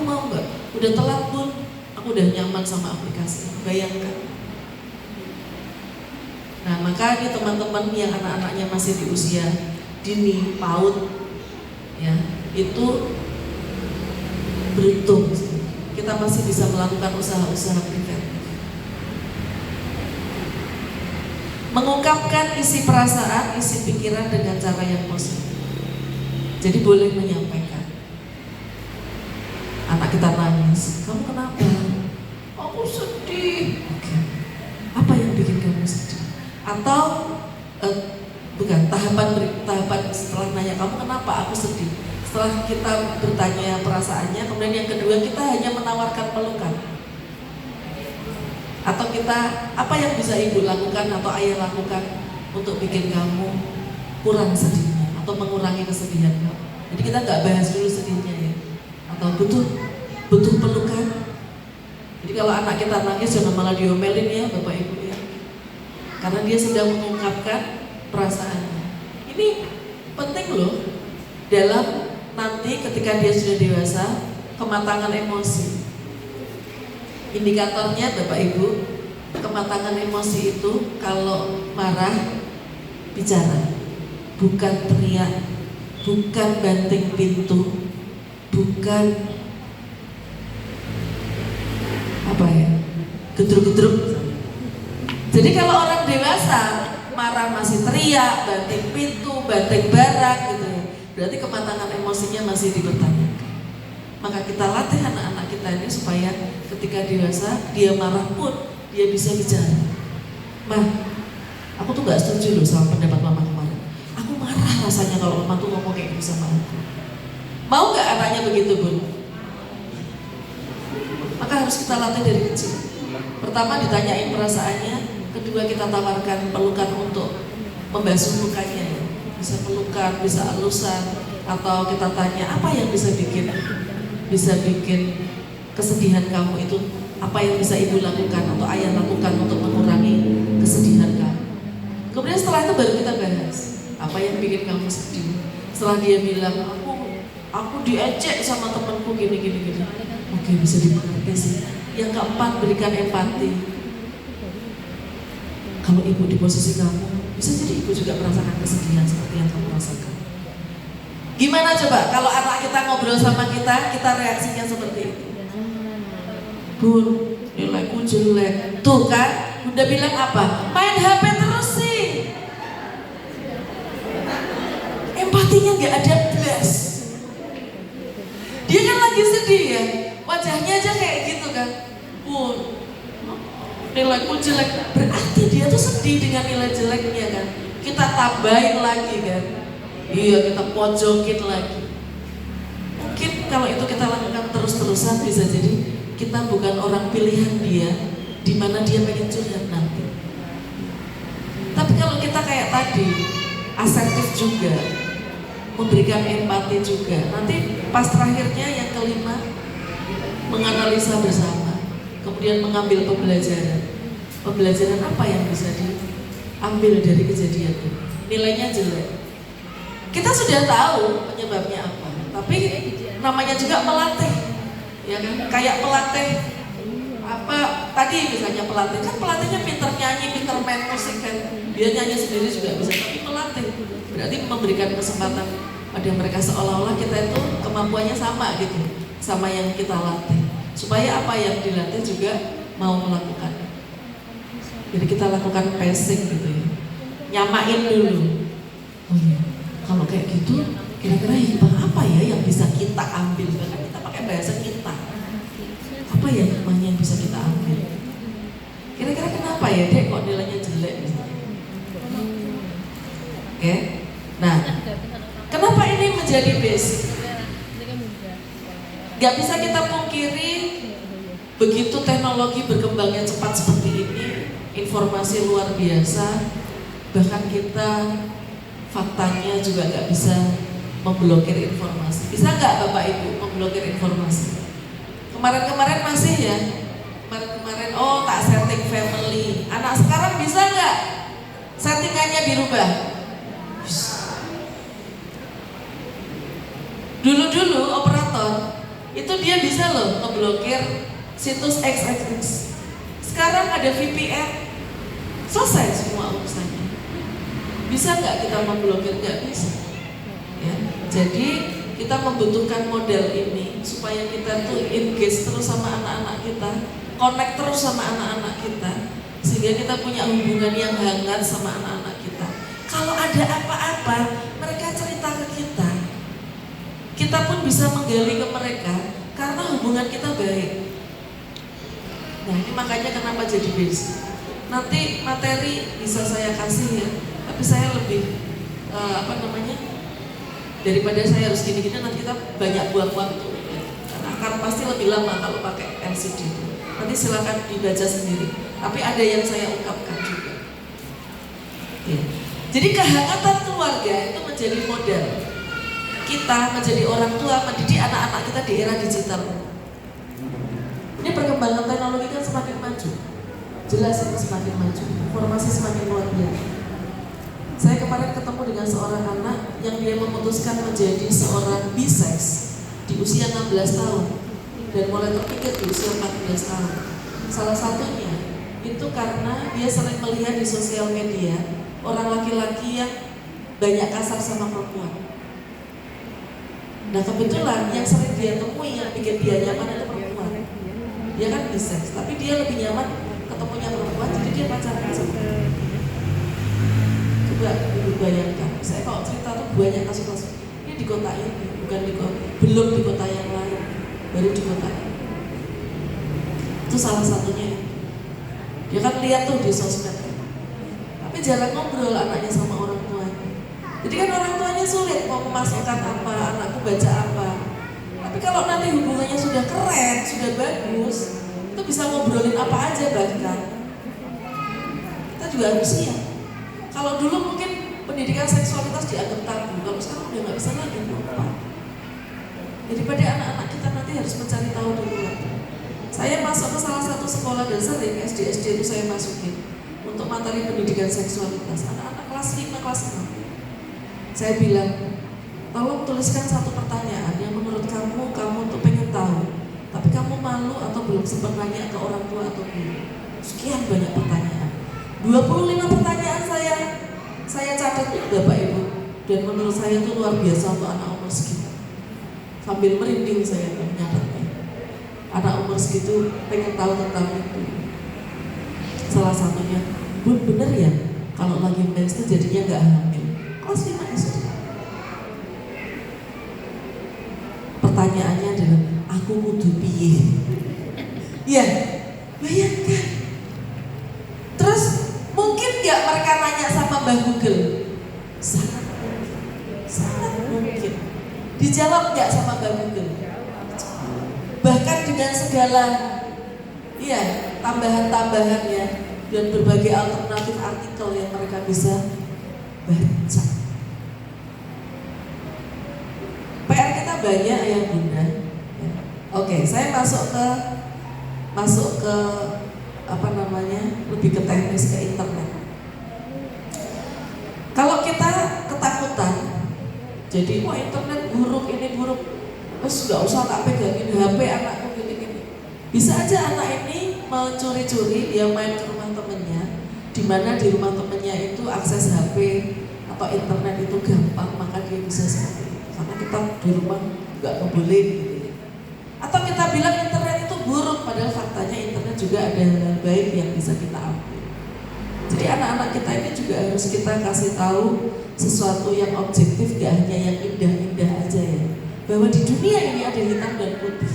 mau nggak? Udah telat pun, aku udah nyaman sama aplikasi. Bayangkan. Nah, maka ini teman-teman yang anak-anaknya masih di usia dini, PAUD, ya, itu beruntung. Kita masih bisa melakukan usaha-usaha preventif. Mengungkapkan isi perasaan, isi pikiran dengan cara yang positif. Jadi boleh menyampaikan. Anak kita nangis, kamu kenapa? Aku sedih. Oke. Apa yang bikin kamu sedih? Atau bukan tahapan setelah nanya kamu kenapa aku sedih. Setelah kita bertanya perasaannya, kemudian yang kedua kita hanya menawarkan pelukan. Atau kita apa yang bisa ibu lakukan atau ayah lakukan untuk bikin kamu kurang sedihnya atau mengurangi kesedihan kamu. Jadi kita nggak bahas dulu sedihnya ya. Atau butuh pelukan. Jadi kalau anak kita nangis jangan malah diomelin ya Bapak Ibu ya. Karena dia sedang mengungkapkan perasaannya. Ini penting loh dalam nanti ketika dia sudah dewasa, kematangan emosi. Indikatornya Bapak Ibu, kematangan emosi itu kalau marah bicara, bukan teriak, bukan banting pintu, bukan apa ya, gedruk-gedruk. Jadi kalau orang dewasa marah masih teriak, banting pintu, banting barang gitu ya, berarti kematangan emosinya masih dipertanyakan. Maka kita latih anak-anak kita ini supaya ketika dewasa dia marah pun dia bisa bicara. Mah, aku tuh gak setuju loh sama pendapat mama kemarin. Aku marah rasanya kalau mama tuh ngomong kayak gitu sama aku. Mau gak anaknya begitu Bun? Maka harus kita latih dari kecil. Pertama ditanyain perasaannya, kedua kita tawarkan pelukan untuk membasuh lukanya ya. Bisa pelukan, bisa elusan, atau kita tanya apa yang bisa bikin kesedihan kamu itu, apa yang bisa ibu lakukan atau ayah lakukan untuk mengurangi kesedihan kamu. Kemudian setelah itu baru kita bahas apa yang bikin kamu sedih. Setelah dia bilang aku diejek sama temanku gini. Oke, bisa dimengerti sih. Yang keempat, berikan empati. Kalau ibu di posisi kamu, bisa jadi ibu juga merasakan kesedihan seperti yang kamu rasakan. Gimana coba kalau anak kita ngobrol sama kita reaksinya seperti itu? Bun, nilaiku jelek. Tuh kan, Bunda bilang apa? Main HP terus sih. Empatinya gak ada blas. Dia kan lagi sedih ya, wajahnya aja kayak gitu kan. Bun, nilaiku jelek. Berarti dia tuh sedih dengan nilai jeleknya kan. Kita tambahin lagi kan. Iya, kita pojokin lagi. Mungkin kalau itu kita lakukan terus-terusan bisa jadi kita bukan orang pilihan dia di mana dia pengen curhat nanti. Tapi kalau kita kayak tadi asertif juga, memberikan empati juga, nanti pas terakhirnya yang kelima menganalisa bersama, kemudian mengambil pembelajaran. Pembelajaran apa yang bisa diambil dari kejadian ini? Nilainya jelek. Kita sudah tahu penyebabnya apa, tapi namanya juga melatih, ya kan? Kayak pelatih apa tadi misalnya pelatih kan pelatihnya pinter nyanyi, pinter main musik kan, dia nyanyi sendiri juga bisa, tapi melatih berarti memberikan kesempatan pada mereka seolah-olah kita itu kemampuannya sama gitu, sama yang kita latih, supaya apa yang dilatih juga mau melakukan. Jadi kita lakukan pacing gitu ya, nyamain dulu. Oh iya, kalau kayak gitu kira-kira hikmah apa ya yang bisa kita ambil? Bahkan kita pakai bahasa kita. Apa ya hikmahnya yang bisa kita ambil? Kira-kira kenapa ya dek kok nilainya jelek misalnya? Oke, nah kenapa ini menjadi basic? Gak bisa kita pungkiri begitu teknologi berkembangnya cepat seperti ini, informasi luar biasa, bahkan kita faktanya juga gak bisa memblokir informasi. Bisa gak Bapak Ibu memblokir informasi? Kemarin-kemarin masih ya, kemarin-kemarin oh tak setting family. Anak sekarang bisa nggak settingannya dirubah? Dulu-dulu operator itu dia bisa loh ngeblokir situs XXX. Sekarang ada VPN, selesai semua urusannya. Bisa nggak kita memblokir? Nggak bisa. Ya, jadi kita membutuhkan model ini supaya kita tuh engage terus sama anak-anak kita, connect terus sama anak-anak kita, sehingga kita punya hubungan yang hangat sama anak-anak kita. Kalau ada apa-apa, mereka cerita ke kita. Kita pun bisa menggali ke mereka karena hubungan kita baik. Nah, ini makanya kenapa jadi basic. Nanti materi bisa saya kasih ya, tapi saya lebih daripada saya harus gini-gini nanti kita banyak buang waktu ya. Karena akan pasti lebih lama kalau pakai LCD. Nanti silakan dibaca sendiri. Tapi ada yang saya ungkapkan juga. Ya. Jadi kehangatan keluarga itu menjadi model kita menjadi orang tua mendidik anak-anak kita di era digital. Ini perkembangan teknologi kan semakin maju. Jelas ini semakin maju. Informasi semakin luar biasa. Saya kemarin ketemu dengan seorang anak yang dia memutuskan menjadi seorang bisex di usia 16 tahun dan mulai terpikir di usia 14 tahun. Salah satunya itu karena dia sering melihat di sosial media orang laki-laki yang banyak kasar sama perempuan. Nah kebetulan yang sering dia temui yang bikin dia nyaman itu perempuan. Dia kan bisex, tapi dia lebih nyaman ketemunya perempuan, jadi dia pacaran sama perempuan. Coba dibayangkan, saya kalau cerita tuh banyak kasus-kasus. Ini di kota ini, bukan di kota, belum di kota yang lain, baru di kota ini. Itu salah satunya. Dia kan lihat tuh di sosmed, tapi jarang ngobrol anaknya sama orang tuanya. Jadi kan orang tuanya sulit mau memasukkan apa, anakku baca apa. Tapi kalau nanti hubungannya sudah keren, sudah bagus, itu bisa ngobrolin apa aja bahkan. Kita juga harus siap. Kalau dulu mungkin pendidikan seksualitas dianggap tabu, kalau sekarang udah nggak bisa lagi lupa. Daripada anak-anak kita nanti harus mencari tahu duluan. Saya masuk ke salah satu sekolah dasar yang SD itu saya masukin untuk materi pendidikan seksualitas anak-anak kelas 5, kelas 6. Saya bilang, tolong tuliskan satu pertanyaan yang menurut kamu tuh pengen tahu, tapi kamu malu atau belum sempat nanya ke orang tua atau guru. Sekian banyak pertanyaan. 25 pertanyaan saya catat Bapak Ibu, dan menurut saya itu luar biasa untuk anak umur segitu. Sambil merinding saya menyadatnya. Anak umur segitu pengen tahu tentang itu. Salah satunya, Bu bener ya kalau lagi mens itu jadinya nggak hamil. Kelas 5 SD. Pertanyaannya adalah, aku kudu piye? Ya, bayangkan. Terus mungkin nggak mereka nanya sama Mbak Google? Sangat mungkin. Dijawab nggak sama Mbak Google? Bahkan dengan segala tambahan-tambahannya dan berbagai alternatif artikel yang mereka bisa baca. PR kita banyak ya Bunda. Oke, saya masuk ke lebih ke teknis, ke internet. Kalau kita ketakutan, jadi wah internet buruk, ini buruk, terus nggak usah tak pegangin HP anakku gini-gini. Bisa aja anak ini mencuri-curi, dia main ke rumah temennya, di mana di rumah temennya itu akses HP atau internet itu gampang, maka dia bisa seperti itu. Karena kita di rumah nggak ngebolehin gitu. Atau kita bilang internet itu buruk, padahal faktanya internet juga ada hal baik yang bisa kita ambil. Jadi anak-anak kita ini juga harus kita kasih tahu sesuatu yang objektif, gak hanya yang indah-indah aja ya. Bahwa di dunia ini ada hitam dan putih.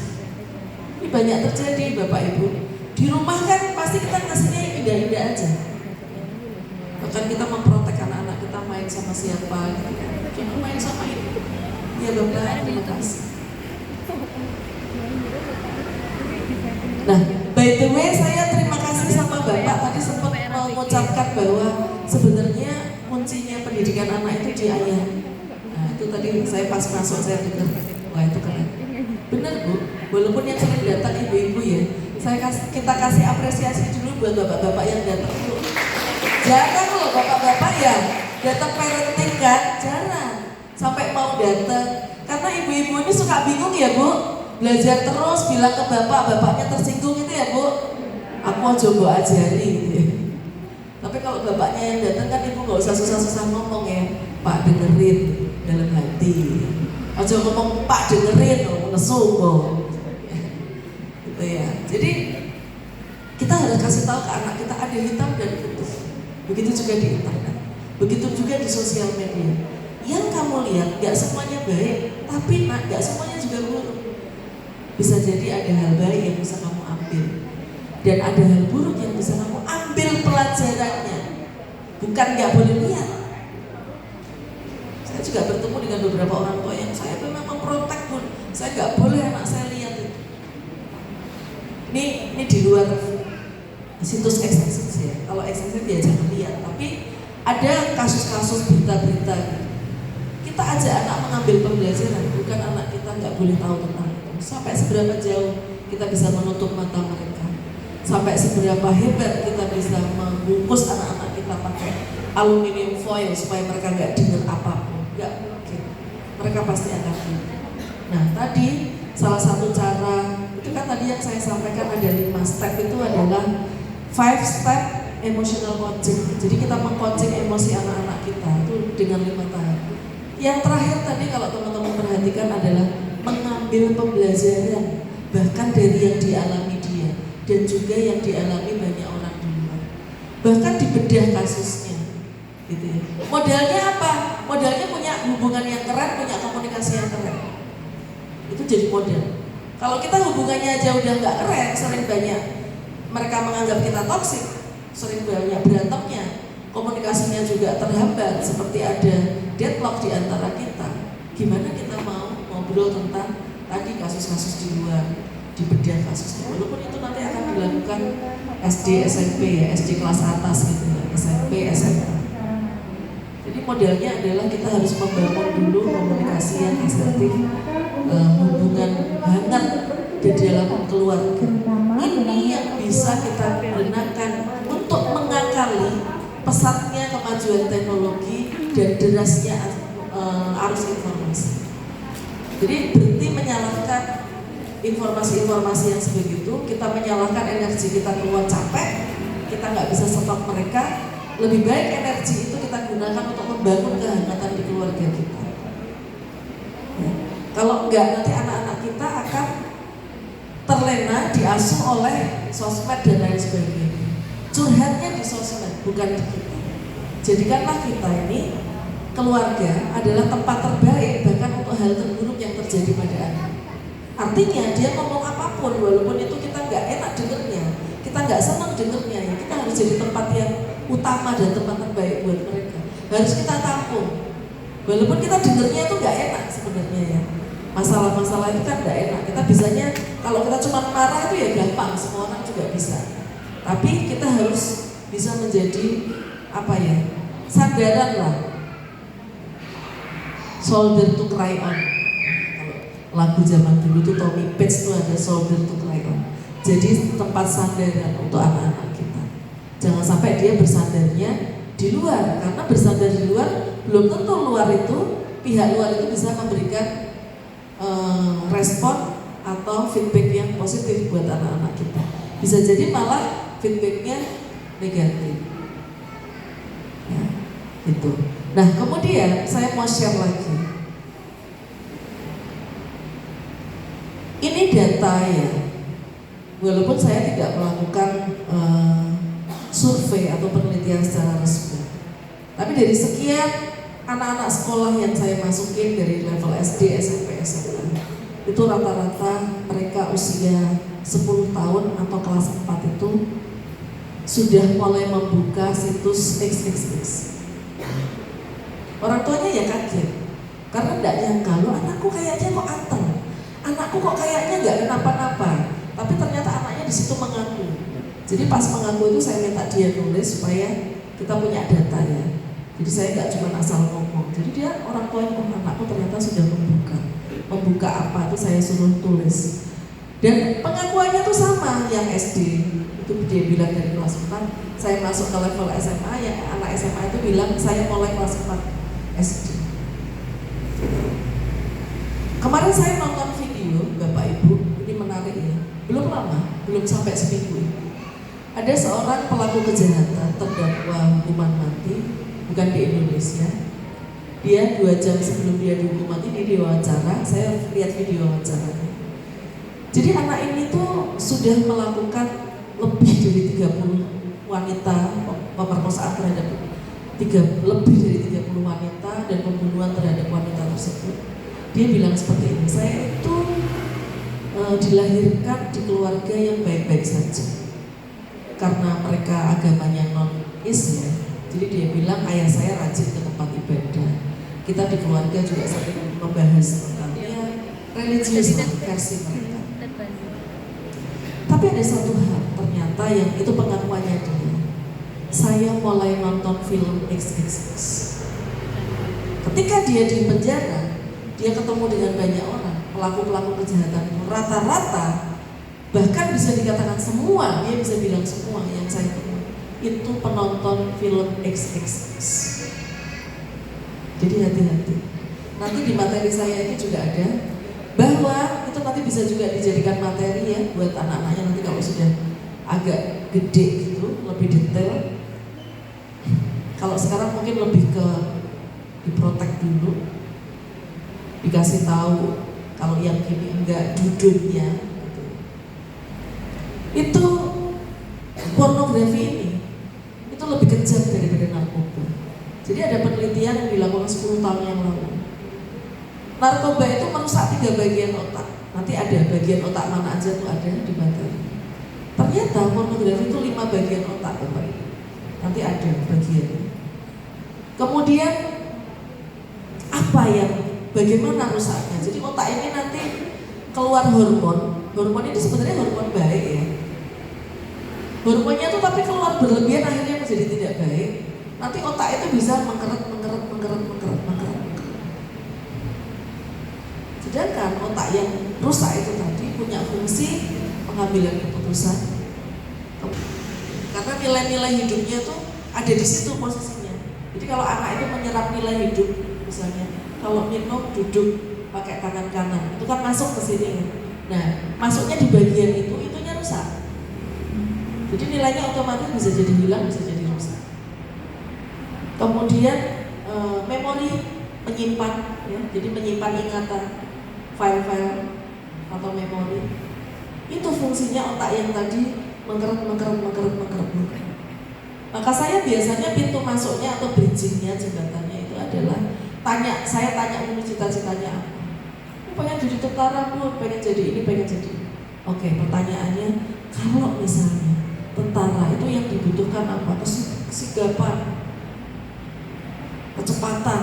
Ini banyak terjadi Bapak Ibu. Di rumah kan pasti kita ngasihnya yang indah-indah aja. Bahkan kita memprotek anak-anak kita main sama siapa gitu kan. Cuma main sama ini. Ya Bapak, terima kasih. Nah, by the way saya terima kasih sama Bapak tadi sempat mengucapkan bahwa sebenarnya kuncinya pendidikan anak itu di ayah. Nah itu tadi saya pas masuk saya dengar, wah itu keren. Benar Bu, walaupun yang sering datang ibu-ibu ya, kita kasih apresiasi dulu buat bapak-bapak yang datang dulu. Jarang loh bapak-bapak ya datang parenting kan, jarang sampai mau datang. Karena ibu-ibu ini suka bingung ya Bu, belajar terus bilang ke bapak, bapaknya tersinggung itu ya Bu. Aku mau coba ajari gitu ya. Tapi kalau bapaknya yang datang kan ibu nggak usah susah-susah ngomong ya, Pak dengerin dalam hati. Aja ngomong Pak dengerin, nesu kok. Gitu ya. Jadi kita harus kasih tahu ke anak kita ada hitam dan putih. Begitu juga di internet, begitu juga di sosial media. Yang kamu lihat nggak semuanya baik, tapi nggak semuanya juga buruk. Bisa jadi ada hal baik yang bisa kamu ambil. Dan ada hal buruk yang bisa kamu ambil pelajarannya. Bukan nggak boleh lihat. Saya juga bertemu dengan beberapa orang tua yang saya memang memprotek pun, saya nggak boleh anak saya lihat itu. Ini di luar situs X ya. Kalau X dia jangan lihat. Tapi ada kasus-kasus berita-berita. Kita ajak anak mengambil pembelajaran, bukan anak kita nggak boleh tahu tentang itu. Sampai seberapa jauh kita bisa menutup mata mereka. Sampai seberapa hebat kita bisa membungkus anak-anak kita pakai aluminium foil supaya mereka nggak dengar apapun. Nggak mungkin. Mereka pasti akan dengar. Nah tadi salah satu cara itu kan tadi yang saya sampaikan ada 5 step itu adalah 5 step emotional coaching. Jadi kita meng-coaching emosi anak-anak kita itu dengan 5 tahap. Yang terakhir tadi kalau teman-teman perhatikan adalah mengambil pembelajaran bahkan dari yang dialami dia dan juga yang dialami banyak orang di luar. Bahkan dibedah kasusnya, gitu ya. Modalnya apa? Modalnya punya hubungan yang keren, punya komunikasi yang keren. Itu jadi modal. Kalau kita hubungannya aja udah nggak keren, sering banyak mereka menganggap kita toksik, sering banyak berantemnya, komunikasinya juga terhambat, seperti ada deadlock di antara kita. Gimana kita mau ngobrol tentang tadi kasus-kasus di luar, dibedah kasusnya, walaupun itu nanti akan dilakukan SD, SMP ya, SD kelas atas gitu ya, SMP, SMA. Jadi modelnya adalah kita harus membangun dulu komunikasi yang asertif, hubungan hangat di dalam keluarga. Ini yang bisa kita gunakan untuk mengakali pesatnya kemajuan teknologi dan derasnya arus informasi. Jadi berhenti menyalahkan informasi-informasi yang sebegitu, kita menyalahkan energi kita keluar capek, kita nggak bisa stop mereka. Lebih baik energi itu kita gunakan untuk membangun kehangatan di keluarga kita. Ya. Kalau enggak, nanti anak-anak kita akan terlena, diasuh oleh sosmed dan lain sebagainya. Curhatnya di sosmed, bukan di kita. Jadikanlah kita ini, keluarga adalah tempat terbaik bahkan untuk hal terburuk yang terjadi pada anak. Artinya dia ngomong apapun, walaupun itu kita nggak enak dengernya, kita nggak senang dengernya, ya kita harus jadi tempat yang utama dan tempat terbaik buat mereka. Harus kita tampung, walaupun kita dengernya itu nggak enak sebenarnya ya. Masalah-masalah itu kan nggak enak. Kita bisanya kalau kita cuma marah itu ya gampang, semua orang juga bisa. Tapi kita harus bisa menjadi apa ya, sandaran lah, shoulder to cry on. Lagu zaman dulu tuh Tommy Page tuh ada shoulder to cry on. Jadi tempat sandaran untuk anak-anak kita. Jangan sampai dia bersandarnya di luar, karena bersandar di luar belum tentu pihak luar itu bisa memberikan respon atau feedback yang positif buat anak-anak kita. Bisa jadi malah feedbacknya negatif. Ya, gitu. Nah, kemudian saya mau share lagi. Ini data ya, walaupun saya tidak melakukan survei atau penelitian secara resmi, tapi dari sekian anak-anak sekolah yang saya masukin dari level SD, SMP, SMA, itu rata-rata mereka usia 10 tahun atau kelas 4 itu sudah mulai membuka situs XXX. Orang tuanya ya kaget, karena tidak nyangka, loh anakku kayaknya kok anteng, anakku kok kayaknya nggak kenapa-napa, tapi ternyata anaknya di situ mengaku. Jadi pas mengaku itu saya minta dia nulis supaya kita punya data ya. Jadi saya nggak cuma asal ngomong. Jadi dia orang tuanya, oh anakku ternyata sudah membuka apa itu saya suruh tulis. Dan pengakuannya tuh sama yang SD. Itu dia bilang dari kelas 4, saya masuk ke level SMA, yang anak SMA itu bilang saya mulai kelas 4 SD. Kemarin saya nonton video Bapak Ibu, ini menarik ya. Belum lama, belum sampai seminggu. Ada seorang pelaku kejahatan terdakwa hukuman mati, bukan di Indonesia. Dia 2 jam sebelum dia dihukum mati, dia diwawancara. Saya lihat video wawancaranya. Jadi anak ini tuh sudah melakukan lebih dari 30 wanita pemerkosaan terhadap lebih dari 30 wanita dan pembunuhan terhadap wanita tersebut. Dia bilang seperti ini, saya itu dilahirkan di keluarga yang baik-baik saja karena mereka agamanya non-Islam. Jadi dia bilang ayah saya rajin ke tempat ibadah. Kita di keluarga juga sering membahas tentang religius versi mereka. Tapi ada satu hal ternyata yang itu pengakuannya dia. Saya mulai nonton film XXX. Ketika dia di penjara, dia ketemu dengan banyak orang, pelaku-pelaku kejahatan itu rata-rata, bahkan bisa dikatakan semua, dia bisa bilang semua yang saya temui itu penonton film XXX. Jadi hati-hati. Nanti di materi saya ini juga ada bahwa itu nanti bisa juga dijadikan materi ya buat anak-anaknya nanti kalau sudah agak gede gitu, lebih detail. Kalau sekarang mungkin lebih ke diprotek dulu, dikasih tahu kalau yang gini enggak duduknya gitu. Itu pornografi ini itu lebih kejam daripada narkoba. Jadi ada penelitian yang dilakukan 10 tahun yang lalu. Narkoba itu merusak 3 bagian otak. Nanti ada bagian otak mana aja tuh ada di materi. Ternyata pornografi itu 5 bagian otak Bapak Ibu. Nanti ada bagiannya. Kemudian apa yang bagaimana rusaknya? Jadi otak ini nanti keluar hormon. Hormon ini sebenarnya hormon baik ya. Hormonnya tuh tapi keluar berlebihan akhirnya menjadi tidak baik. Nanti otak itu bisa mengkeret. Sedangkan otak yang rusak itu tadi punya fungsi pengambilan keputusan. Karena nilai-nilai hidupnya tuh ada di situ posisinya. Jadi kalau anak itu menyerap nilai hidup, misalnya kalau minum duduk pakai tangan kanan, itu kan masuk ke sini. Nah, masuknya di bagian itu, itunya rusak. Jadi nilainya otomatis bisa jadi hilang, bisa jadi rusak. Kemudian memori menyimpan, ya, jadi menyimpan ingatan, file-file atau memori. Itu fungsinya otak yang tadi mengkeret. Maka saya biasanya pintu masuknya atau bridgingnya, jembatannya itu adalah saya tanya dulu cita-citanya apa. Pengen jadi tentara Bu, pengen jadi ini, pengen jadi. Oke, pertanyaannya, kalau misalnya tentara itu yang dibutuhkan apa? Kesigapan, kecepatan,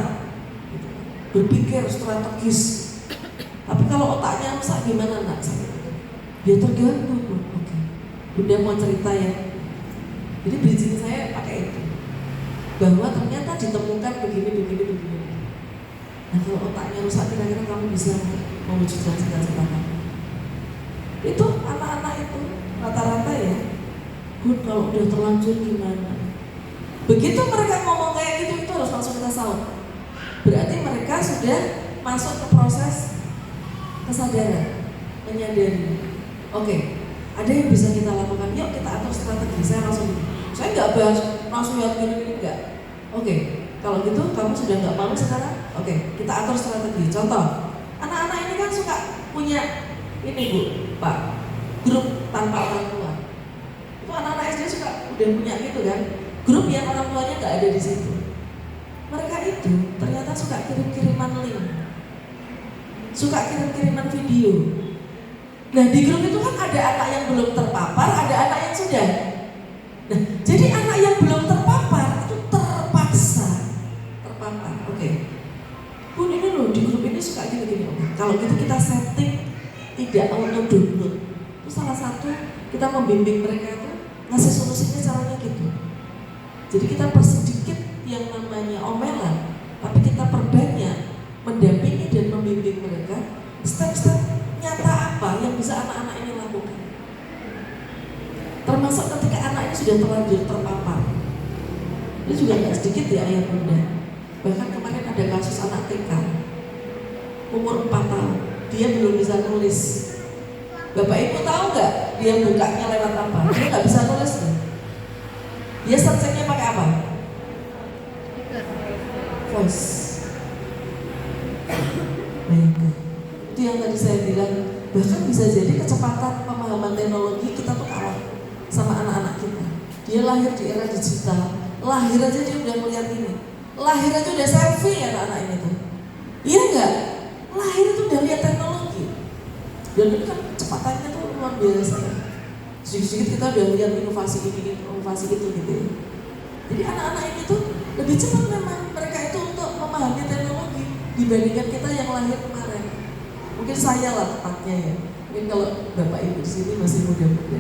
berpikir strategis. Tapi kalau otaknya rusak gimana nak? Dia terganggu Bu. Oke, Bunda mau cerita ya. Jadi bridging saya pakai itu, bahwa ternyata ditemukan begini. Nah kalau otaknya rusak kira-kira kamu bisa mewujudkan cita-cita kamu. Itu anak-anak itu rata-rata ya Bun, kalau udah terlanjur gimana? Begitu mereka ngomong kayak gitu, itu harus langsung kita saut. Berarti mereka sudah masuk ke proses kesadaran, menyadari. Oke, ada yang bisa kita lakukan. Yuk kita atur strategi. Saya nggak bahas langsung lihat gini enggak. Oke, kalau gitu kamu sudah nggak malu sekarang. Oke, kita atur strategi. Contoh, anak-anak ini kan suka punya ini Bu, Pak, grup tanpa orang tua. Itu anak-anak SD suka udah punya gitu kan, grup yang orang tuanya nggak ada di situ. Mereka itu ternyata suka kirim-kiriman link, suka kirim-kiriman video. Nah di grup itu kan ada anak yang belum terpapar, ada anak yang sudah. Nah jadi anak yang belum terpapar itu terpaksa terpapar. Oke. Bun ini loh di grup ini suka gini-gini. Kalau gitu kita setting tidak auto download. Itu salah satu kita membimbing mereka itu ngasih solusinya caranya gitu. Jadi kita persedikit yang namanya omelan, tapi kita perbanyak mendampingi dan membimbing mereka step-step nyata apa yang bisa anak-anak ini lakukan. Termasuk ketika anak ini sudah terlanjur terpapar. Ini juga nggak sedikit ya ayah bunda. Bahkan kemarin ada kasus anak TK umur 4 tahun, dia belum bisa nulis. Bapak ibu tahu nggak dia bukanya lewat apa? Dia nggak bisa nulis nih. Dia searchingnya pakai apa? Voice. Baik. Itu yang tadi saya bilang, bahkan bisa jadi kecepatan pemahaman teknologi kita tuh kalah sama anak-anak kita. Dia lahir di era digital, lahir aja dia udah melihat ini, lahir aja udah selfie ya anak-anak ini tuh. Iya nggak? Lahir itu udah lihat teknologi. Dan itu kan kecepatannya tuh luar biasa. Sedikit-sedikit kita udah lihat inovasi ini, inovasi itu gitu. Jadi anak-anak ini tuh lebih cepat memang mereka itu untuk memahami teknologi dibandingkan kita yang lahir kemarin. Mungkin saya lah tepatnya ya. Mungkin kalau bapak ibu di sini masih muda-muda.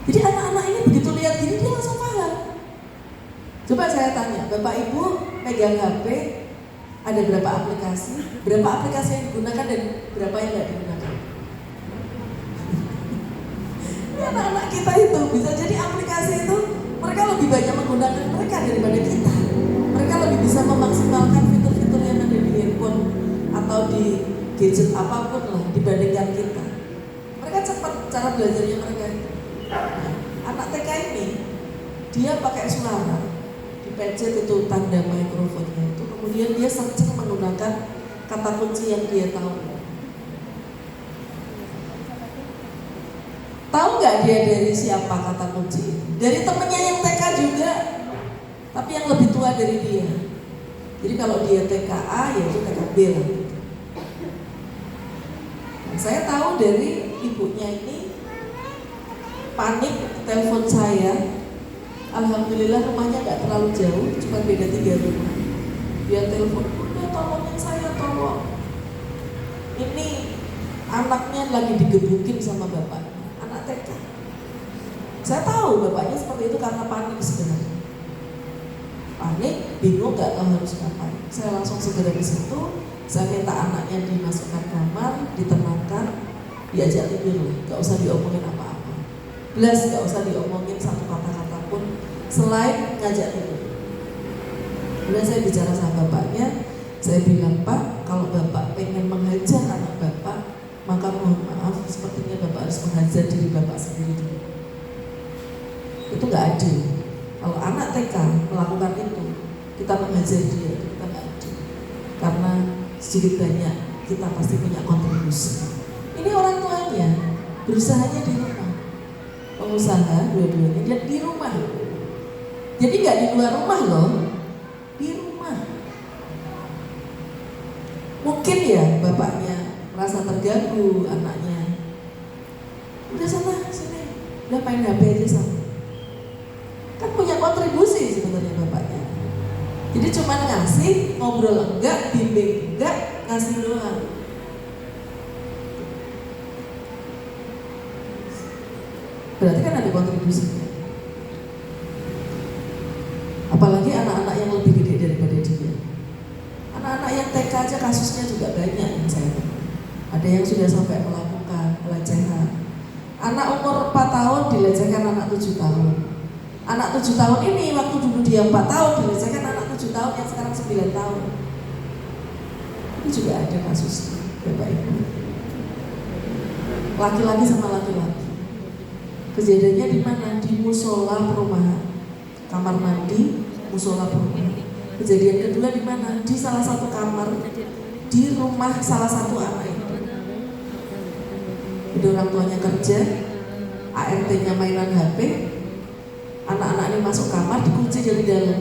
Jadi anak-anak ini begitu lihat gini dia langsung paham. Coba saya tanya, bapak ibu pegang HP, ada berapa aplikasi yang digunakan dan berapa yang nggak digunakan? Ini anak-anak kita itu bisa jadi aplikasi itu mereka lebih banyak menggunakan mereka daripada kita. Mereka lebih bisa memaksimalkan fitur-fitur yang ada di handphone atau di gadget apapun lah dibandingkan kita. Mereka cepat cara belajarnya mereka itu. Nah, anak TK ini dia pakai suara, dipencet itu tanda mikrofonnya itu, kemudian dia searching menggunakan kata kunci yang dia tahu. Tahu nggak dia dari siapa kata kunci itu? Dari temennya yang TK juga, tapi yang lebih tua dari dia. Jadi kalau dia TKA, ya itu TKB lah. Nah, saya tahu dari ibunya ini panik telepon saya. Alhamdulillah rumahnya nggak terlalu jauh, cuma beda 3 rumah. Dia telepon, udah tolongin saya, tolong. Ini anaknya lagi digebukin sama bapaknya, anak TK. Saya tahu bapaknya seperti itu karena panik sebenarnya. Panik, bingung nggak tahu harus ngapain. Saya langsung segera ke situ, saya minta anaknya dimasukkan kamar, ditenangkan, diajak tidur, nggak usah diomongin apa-apa. Belas nggak usah diomongin satu kata-kata pun selain ngajak tidur. Kemudian saya bicara sama bapaknya, saya bilang, Pak, kalau bapak pengen menghajar anak bapak, maka mohon maaf, sepertinya bapak harus menghajar diri bapak sendiri dulu. Itu nggak adil. Kalau anak TK melakukan itu, kita menghajar dia, kita nggak adil. Karena sedikit banyak kita pasti punya kontribusi. Ini orang tuanya berusahanya di rumah, pengusaha dua-duanya dan di rumah. Jadi nggak di luar rumah loh, di rumah. Mungkin ya bapaknya merasa terganggu anaknya. Udah sana sini, udah main HP aja sama. Kan punya kontribusi sebenarnya bapaknya. Jadi cuma ngasih, ngobrol enggak, bimbing enggak, ngasih doang. Berarti kan ada kontribusinya. Apalagi anak-anak yang lebih gede daripada dia. Anak-anak yang TK aja kasusnya juga banyak yang saya tahu. Ada yang sudah sampai melakukan pelecehan. Anak umur 4 tahun dilecehkan anak 7 tahun. Anak 7 tahun ini waktu dulu dia 4 tahun dilecehkan anak 7 tahun yang sekarang 9 tahun. Ini juga ada kasusnya, Bapak Ibu. Laki-laki sama laki-laki. Kejadiannya di mana? Di musola perumahan. Kamar mandi, musola perumahan. Kejadian kedua di mana? Di salah satu kamar di rumah salah satu anak itu. Jadi orang tuanya kerja, ART-nya mainan HP, anak-anak ini masuk kamar dikunci dari dalam.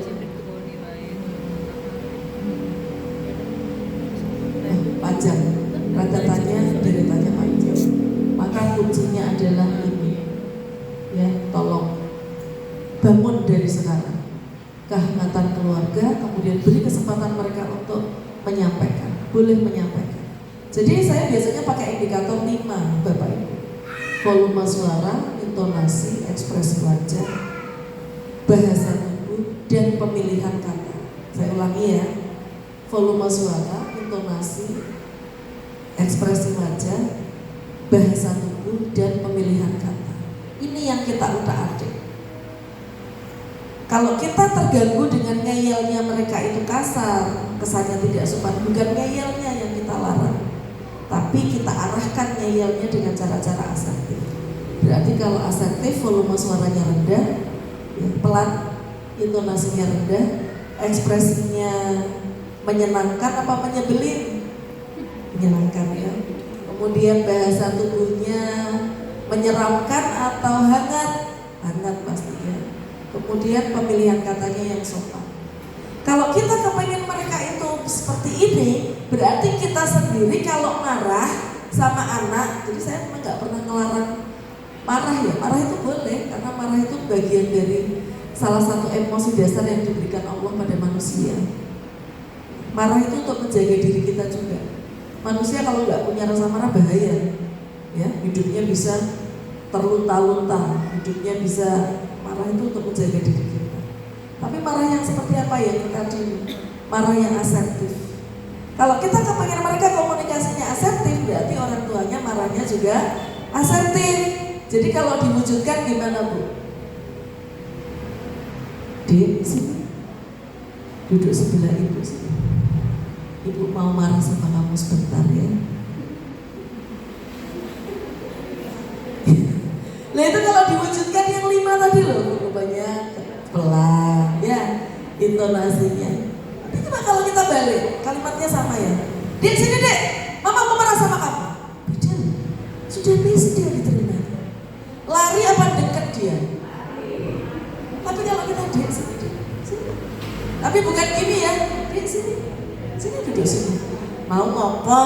Panjang, rentetannya, deretannya panjang. Maka kuncinya adalah ini, ya, tolong bangun dari sekarang kehangatan keluarga, kemudian beri kesempatan mereka untuk menyampaikan, boleh menyampaikan. Jadi saya biasanya pakai indikator 5, Bapak Ibu. Volume suara, intonasi, ekspresi wajah, bahasa tubuh, dan pemilihan kata. Saya ulangi ya. Volume suara, intonasi, ekspresi wajah, bahasa tubuh, dan pemilihan kata. Ini yang kita utak-atik. Kalau kita terganggu dengan ngeyelnya mereka itu kasar, kesannya tidak sopan, bukan ngeyelnya yang kita larang, tapi kita arahkan ngeyelnya dengan cara-cara asertif. Berarti kalau asertif, volume suaranya rendah, ya, pelan, intonasinya rendah, ekspresinya menyenangkan apa menyebelin? Menyenangkan ya. Kemudian bahasa tubuhnya menyeramkan atau hangat? Hangat pastinya. Kemudian pemilihan katanya yang sopan. Kalau kita kepengen mereka itu seperti ini, berarti kita sendiri kalau marah sama anak, jadi saya memang nggak pernah ngelarang marah ya. Marah itu boleh, karena marah itu bagian dari salah satu emosi dasar yang diberikan Allah pada manusia. Marah itu untuk menjaga diri kita juga. Manusia kalau nggak punya rasa marah bahaya, ya, hidupnya bisa terlunta-lunta, hidupnya bisa, marah itu untuk menjaga diri kita. Tapi marah yang seperti apa ya kita tadi? Marah yang asertif. Kalau kita kepengen mereka komunikasinya asertif, berarti orang tuanya marahnya juga asertif. Jadi kalau diwujudkan gimana Bu? Di sini, duduk sebelah ibu sini. Ibu mau marah sama kamu sebentar ya. Nah itu kalau diwujudkan yang 5 tadi loh, rupanya pelan ya, intonasinya. Tapi coba kalau kita balik, kalimatnya sama ya. Dek sini dek, mama mau marah sama kamu. Beda, sudah pasti dia diterima. Lari apa deket dia? Tapi kalau kita dek sini dek, sini. Tapi bukan gini ya, dek sini, sini duduk sini. Mau ngopo?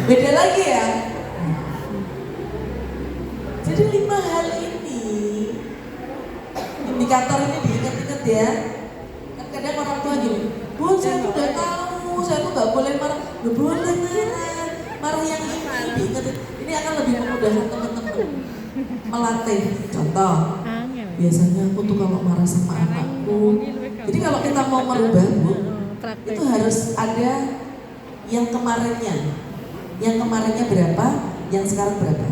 Beda lagi ya. Jadi 5 hal ini, indikator ini diingat-ingat ya. Kadang orang tua gini, Bu saya tuh udah tahu, saya tuh gak boleh marah. Gak boleh marah, marah yang ini diingat. Ini akan lebih memudahkan teman-teman melatih. Contoh, biasanya aku tuh kalau marah sama anakku, jadi kalau kita mau merubah Bu, itu harus ada yang kemarinnya. Yang kemarinnya berapa, yang sekarang berapa.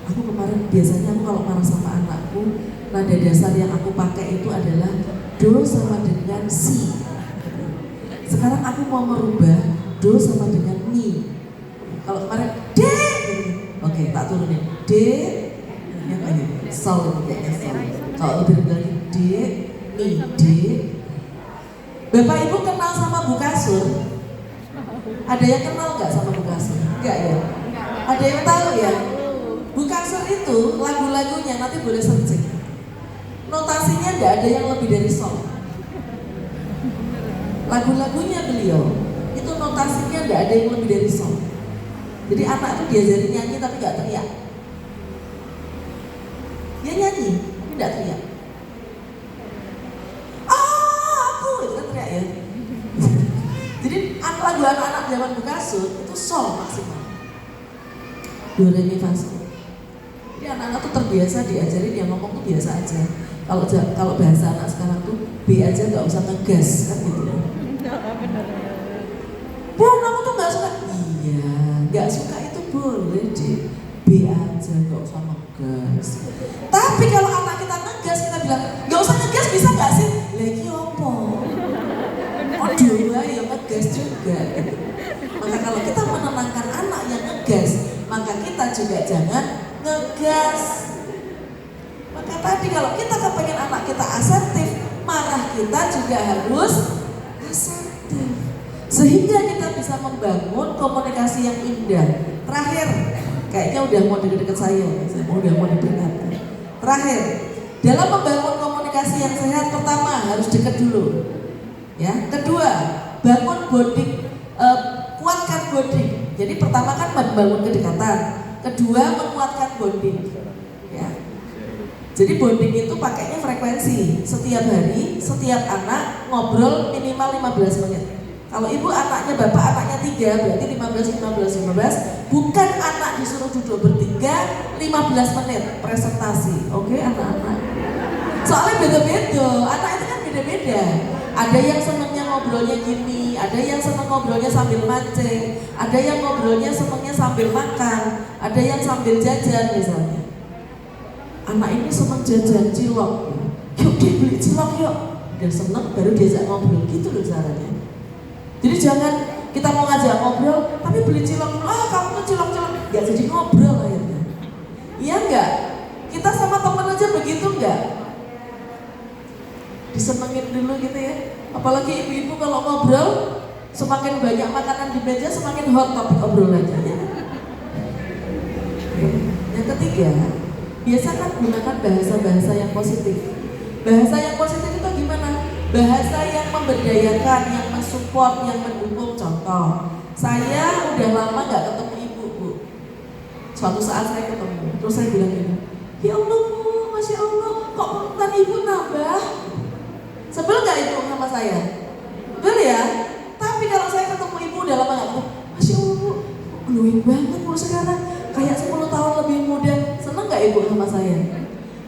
Aku kemarin biasanya aku kalau marah sama anakku, nada dasar yang aku pakai itu adalah do sama dengan si. Sekarang aku mau merubah do sama dengan mi. Kalau kemarin de, oke tak turunin de, yang kayak sol kayaknya sol. Kalau lebih lagi de, mi de. Bapak Ibu kenal sama Bu Kasur? Ada yang kenal nggak sama Bu Kasur? Enggak ya? Ada yang tahu ya? Bu Kasur itu lagu-lagunya nanti boleh searching. Notasinya nggak ada yang lebih dari sol. Lagu-lagunya beliau itu notasinya nggak ada yang lebih dari sol. Jadi anak itu diajarin nyanyi tapi nggak teriak. Dia nyanyi tapi nggak teriak. Aku itu kan teriak ya. Jadi lagu anak-anak zaman Bu Kasur itu sol maksimal. Do re mi fa sol. Jadi anak-anak tuh terbiasa diajarin yang ngomong tuh biasa aja. Kalau bahasa anak sekarang tuh B aja nggak usah ngegas kan gitu. Bu, kamu tuh nggak suka? Iya, nggak suka itu boleh di B aja, nggak usah ngegas. Tapi kalau anak kita ngegas, kita bilang nggak usah ngegas, bisa nggak sih? Lagi opo? Aduh, ya ngegas juga. Maka kalau kita menenangkan anak yang ngegas, maka kita juga jangan ngegas. Maka tadi kalau kita kepengen anak kita asertif, marah kita juga harus asertif. Sehingga kita bisa membangun komunikasi yang indah. Terakhir, kayaknya udah mau deket-deket saya udah mau diperingatkan. Terakhir, dalam membangun komunikasi yang sehat, pertama harus dekat dulu. Ya, kedua, bangun bonding, kuatkan bonding. Jadi pertama kan membangun kedekatan, kedua menguatkan bonding. Ya. Jadi bonding itu pakainya frekuensi. Setiap hari, setiap anak ngobrol minimal 15 menit. Kalau ibu anaknya, bapak anaknya 3, berarti 15. Bukan anak disuruh duduk bertiga 15 menit presentasi. Oke, anak-anak. Soalnya beda-beda, anak itu kan beda-beda. Ada yang senangnya ngobrolnya gini, ada yang senang ngobrolnya sambil mancing, ada yang ngobrolnya senangnya sambil makan, ada yang sambil jajan misalnya. Anak ini senang jajan cilok, yuk dia beli cilok yuk. Dia senang baru diajak ngobrol, gitu loh caranya. Jadi jangan kita mau ngajak ngobrol, tapi beli cilok dulu, kamu tuh cilok-cilok, gak jadi ngobrol akhirnya. Iya enggak? Kita sama teman aja begitu enggak? Disenengin dulu gitu ya. Apalagi ibu-ibu kalau ngobrol, semakin banyak makanan di meja, semakin hot topik obrolannya. Ya. Yang ketiga, biasakan gunakan bahasa-bahasa yang positif. Bahasa yang positif itu gimana? Bahasa yang memberdayakan, yang mensupport, yang mendukung. Contoh, saya udah lama gak ketemu ibu, Bu. Suatu saat saya ketemu, terus saya bilang gini, ya Allah Bu, Masya Allah, kok urutan ibu nambah? Sebel gak ibu sama saya? Sebel ya? Tapi kalau saya ketemu ibu udah lama gak ketemu, Masya Allah Bu, glowing banget Bu sekarang, kayak 10 tahun lebih muda. Seneng gak ibu sama saya?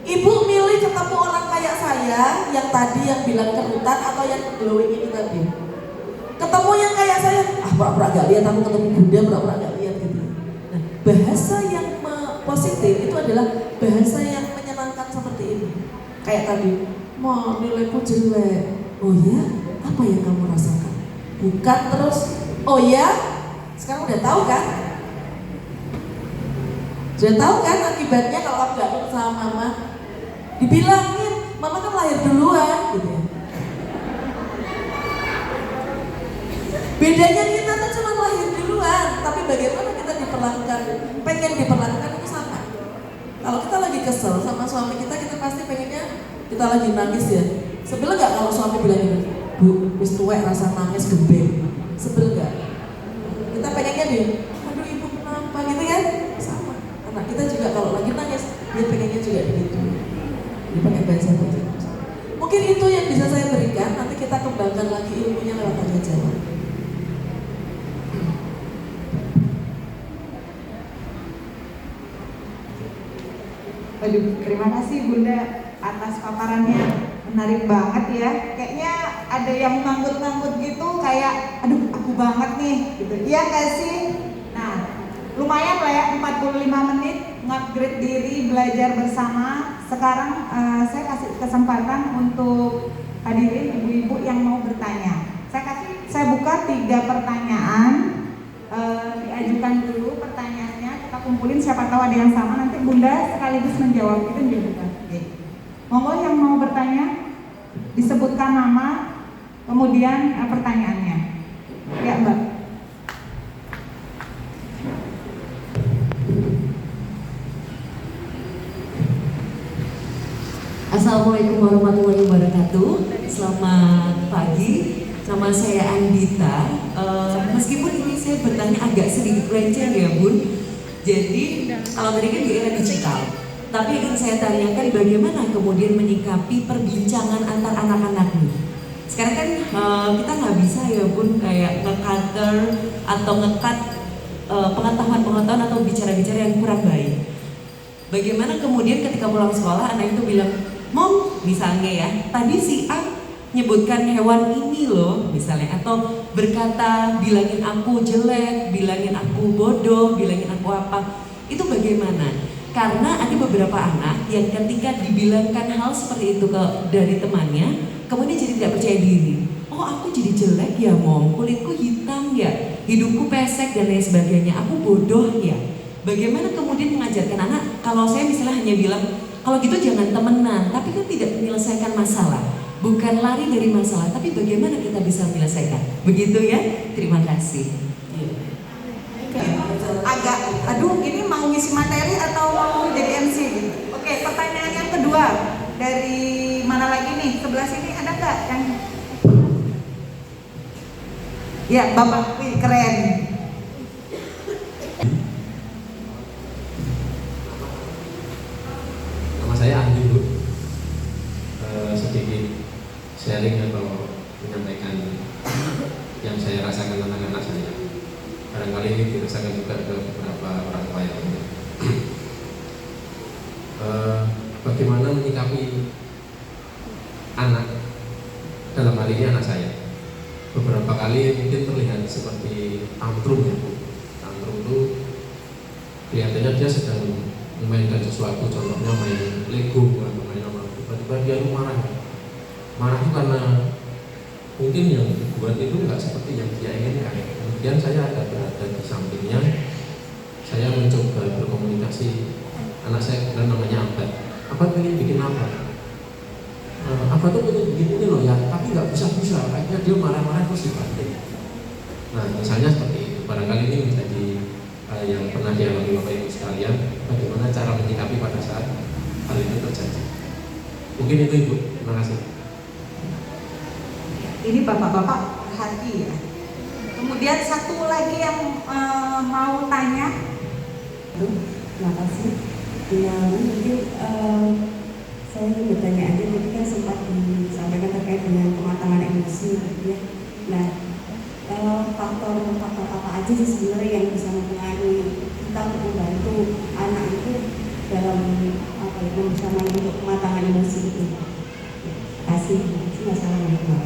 Ibu milih ketemu orang kayak saya yang tadi yang bilang kerutan atau yang glowing ini tadi? Ketemu yang kayak saya, pura-pura gak lihat, aku ketemu bunda pura-pura gak lihat gitu. Nah, bahasa yang positif itu adalah bahasa yang menyenangkan seperti ini. Kayak tadi, mau nilaiku jelek. Oh ya, apa yang kamu rasakan? Bukan terus, oh ya, sekarang udah tahu kan? Sudah tahu kan akibatnya kalau kamu gak nurut sama mama? Dibilangin, mama kan lahir duluan gitu ya. Bedanya kita tuh cuma lahir duluan, tapi bagaimana kita diperlakukan, pengen diperlakukan itu sama. Kalau kita lagi kesel sama suami kita, kita pasti pengennya kita lagi nangis ya. Sebel gak kalau suami bilang gini, Bu, wis tuwek rasa nangis gembeng. Sebel gak? Kita pengennya nih, aduh ibu kenapa gitu kan? Sama. Anak kita juga kalau lagi nangis, dia pengennya juga begitu. Dipakai bahasa. Mungkin itu yang bisa saya berikan, nanti kita kembangkan lagi ilmunya lewat tanya jawab. Waduh, terima kasih Bunda atas paparannya, menarik banget ya. Kayaknya ada yang nganggut-nganggut gitu, kayak aduh aku banget nih gitu. Iya nggak sih? Nah, lumayan lah ya 45 menit nge-upgrade diri, belajar bersama. Sekarang saya kasih kesempatan untuk hadirin ibu-ibu yang mau bertanya. Saya buka 3 pertanyaan, diajukan dulu pertanyaannya, kita kumpulin siapa tahu ada yang sama, nanti Bunda sekaligus menjawab, itu dibuka. Monggo yang mau bertanya, disebutkan nama, kemudian pertanyaannya. Ya Mbak. Assalamualaikum warahmatullahi wabarakatuh. Selamat pagi, nama saya Andita. Meskipun ini saya bertanya agak sedikit receh ya Bun. Jadi kalau tadi kan di era digital, tapi yang saya tanyakan bagaimana kemudian menyikapi perbincangan antar anak-anak nih. Sekarang kan kita nggak bisa ya Bun kayak nge-cutter atau nge-cut pengetahuan-pengetahuan atau bicara-bicara yang kurang baik. Bagaimana kemudian ketika pulang sekolah anak itu bilang, Mom, misalnya ya, tadi si A nyebutkan hewan ini loh misalnya, atau berkata bilangin aku jelek, bilangin aku bodoh, bilangin aku apa, itu bagaimana? Karena ada beberapa anak yang ketika dibilangkan hal seperti itu dari temannya, kemudian jadi tidak percaya diri. Oh, aku jadi jelek ya mom, kulitku hitam ya, hidupku pesek dan lain sebagainya, aku bodoh ya. Bagaimana kemudian mengajarkan anak, kalau saya misalnya hanya bilang, kalau gitu jangan temenan, tapi kan tidak menyelesaikan masalah. Bukan lari dari masalah, tapi bagaimana kita bisa menyelesaikan. Begitu ya, terima kasih. Agak, aduh ini mau ngisi materi atau mau jadi MC gitu. Oke, pertanyaan yang kedua dari mana lagi nih? Sebelah sini ada nggak yang? Ya, Bapak, wih, keren. Nama saya Andi Bu. Sedikit sharing atau menyampaikan yang saya rasakan tentang anak saya. Barangkali ini dirasakan juga ke beberapa orang tua yang lain. Bagaimana menyikapi anak, dalam hal ini anak saya. Beberapa kali mungkin terlihat seperti tantrum ya Bu. Tantrum itu kelihatannya dia sedang memainkan sesuatu, contohnya main Lego atau main apa, tiba-tiba dia marah. Marah itu karena mungkin yang dibuat itu nggak seperti yang dia inginkan. Kemudian saya ada berada di sampingnya, saya mencoba berkomunikasi. Anak saya kemudian namanya Abad. Abad pengen bikin apa? Abad tuh pengen bikin ini loh ya, tapi nggak bisa. Akhirnya dia marah-marah terus dibanting. Nah, misalnya seperti itu. Barangkali ini menjadi yang pernah dialami Bapak Ibu sekalian, bagaimana cara menyikapi pada saat hal itu terjadi. Mungkin itu Ibu. Terima kasih. Ini bapak-bapak hati ya. Kemudian satu lagi yang mau tanya. Terima kasih. Ya, mungkin saya ingin bertanya aja, tadi kan sempat disampaikan terkait dengan kematangan emosi, ya. Nah, faktor-faktor apa aja sih sebenarnya yang bisa mempengaruhi kita untuk membantu anak itu dalam apa ya, membersamai untuk kematangan emosi itu? Terima kasih. Wassalamualaikum.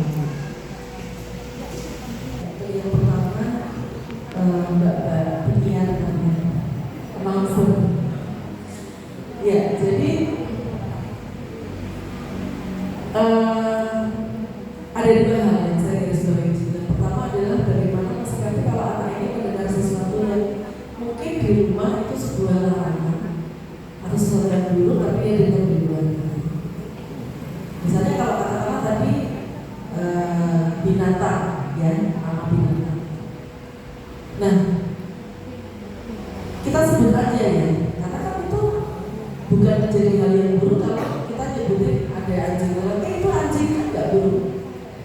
Yang pertama, Mbak Binian langsung. Ya, jadi ada dua hal yang saya garis bawahi di sini. Pertama adalah bagaimana menyikapi kalau anak ini mendengar sesuatu yang mungkin di rumah itu sebuah larangan atau sesuatu yang buruk, tapi dia dengar di luar. Misalnya kalau katakanlah tadi binatang, ya, nama binatang. Nah, kita sebut aja ya, karena kan itu bukan menjadi hal yang buruk kalau kita nyebutin ada anjing lewat, itu anjing kan nggak buruk.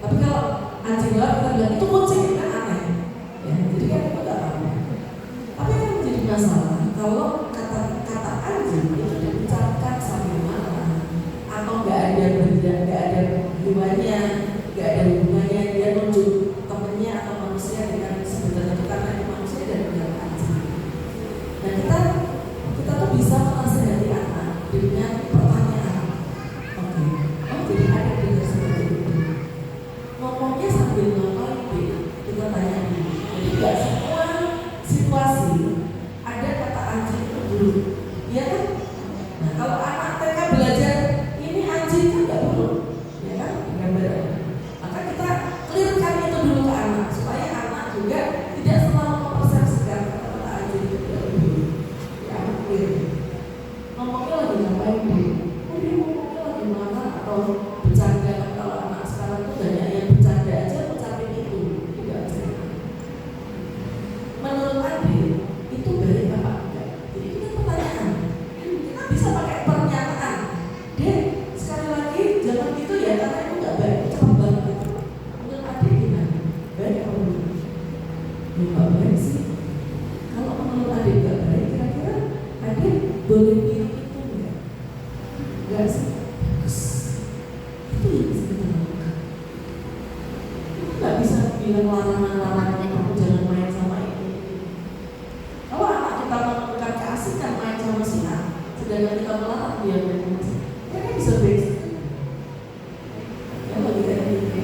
Tapi kalau anjing lewat kita bilang itu kucing, kan aneh. Ya, jadi kan itu nggak apa-apa. Tapi yang menjadi masalah kalau kata anjing itu diucapkan sambil marah atau nggak ada hubungannya, nggak ada hubungannya, dia nunjuk temennya atau manusia dengan sebenarnya itu karena itu manusia dan bukan anjing. Nah, kita tuh bisa menasihati anak dengan pertanyaan. Oke, oh jadi ada dengar seperti itu. Ngomongnya sambil ngapain? Kita tanya dulu. Jadi nggak semua situasi ada kata anjing itu buruk, ya kan? Nah, kalau anak TK belajar ini anjing kan nggak buruk, ya kan? Gambar. Maka kita clearkan itu dulu ke anak supaya anak juga tidak selalu mempersepsikan kata anjing itu tidak buruk. Ya, clear. Ngomongnya lagi ngapain dulu? Oh, dia ngomongnya lagi marah atau bercanda. Kalau anak sekarang tuh banyak yang bercanda aja ucapin itu, tidak aja. Menurut Andi itu baik apa enggak? Jadi itu kan pertanyaan. Kita bisa pakai pernyataan. Dek, sekali lagi jangan gitu ya, karena itu nggak baik. Cepat banget. Menurut Andi gimana? Baik apa belum? Ya nggak baik sih. Kalau menurut Andi nggak baik, kira-kira Andi boleh pilih itu enggak? Enggak sih. Itu yang bisa kita lakukan. Nggak bisa bilang larangan-larangan kamu jangan main sama ini. Kalau anak kita menemukan keasikan main sama si A, sedangkan kita melarang dia main sama si A, mereka bisa beda. Ya bagi kita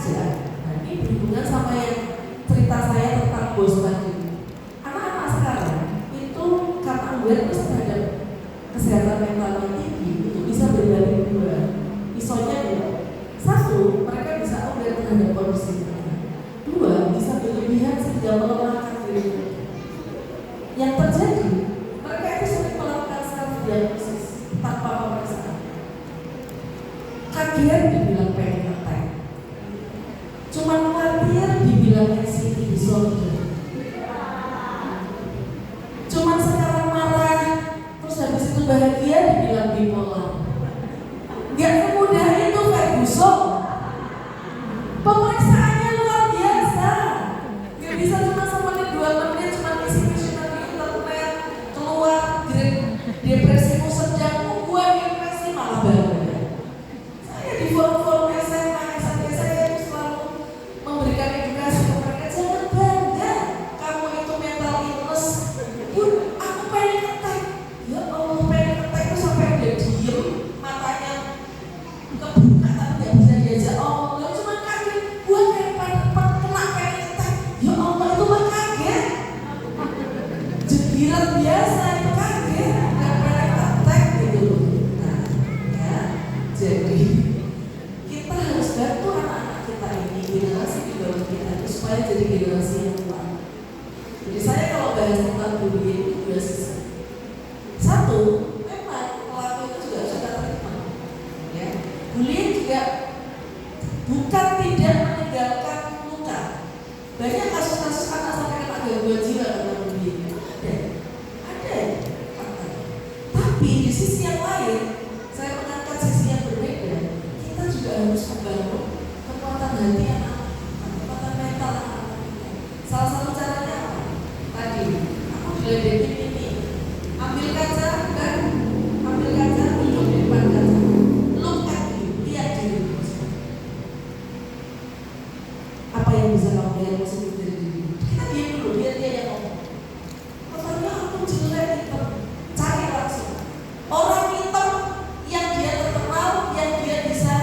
aja. Nah, ini berhubungan sama yang cerita saya tentang bos tadi. Anak-anak sekarang itu karena awareness terhadap kesehatan mentalnya tinggi, itu bisa berbagi dua. Isonya dua. Satu, mereka bisa aware terhadap kondisi mereka. Dua, bisa berlebihan sehingga melemahkan diri mereka. Yang terjadi, mereka itu sering melakukan self-diagnosis tanpa pemeriksaan. Kaget dibilang panic attack, cuma khawatir dibilang anxiety disorder, cuma sekarang marah, terus habis itu bahagia dibilang bipolar. Gak semudah itu Ferguson. Pemeriksaannya luar biasa. Gak bisa cuma semenit 2 menit cuma isi-isi di internet keluar grade depresimu sedang, gua depresi malah bangga. Saya di forum-forum SMA, SMP saya itu selalu memberikan edukasi ke mereka, jangan bangga kamu itu mental illness. Bun, aku panic attack. Ya Allah, panic attack itu sampai dia diem, matanya kebuka tapi gak bisa diajak Allah. Cuma kaget, gua kayak kena panic attack. Ya Allah, itu mah kaget. Jediran biasa itu kaget, gak panic attack gitu loh. Nah, ya, jadi kita harus bantu anak-anak kita ini, generasi di bawah kita itu supaya jadi generasi yang kuat. Jadi saya kalau bahas tentang bullying itu 2 sisi. Satu, memang pelaku itu juga harus kita terima. Ya, bullying juga bukan tidak meninggalkan luka. Banyak kasus-kasus anak sampai kena gangguan jiwa karena bullying. Ada. Tapi di sisi yang lain, saya mengangkat sisi yang berbeda. Kita juga harus membangun kekuatan hati anak-anak, kekuatan mental anak-anak kita. Salah satu caranya apa? Tadi, aku diledekin ini. Ambil kaca, kan? Ambil kaca, duduk di depan kaca. Look at you, lihat diri. Apa yang bisa kamu lihat positif dari diri? Kita diam dulu, biar dia yang ngomong. Katanya aku jelek hitam, cari langsung. Orang hitam yang dia terkenal, yang dia bisa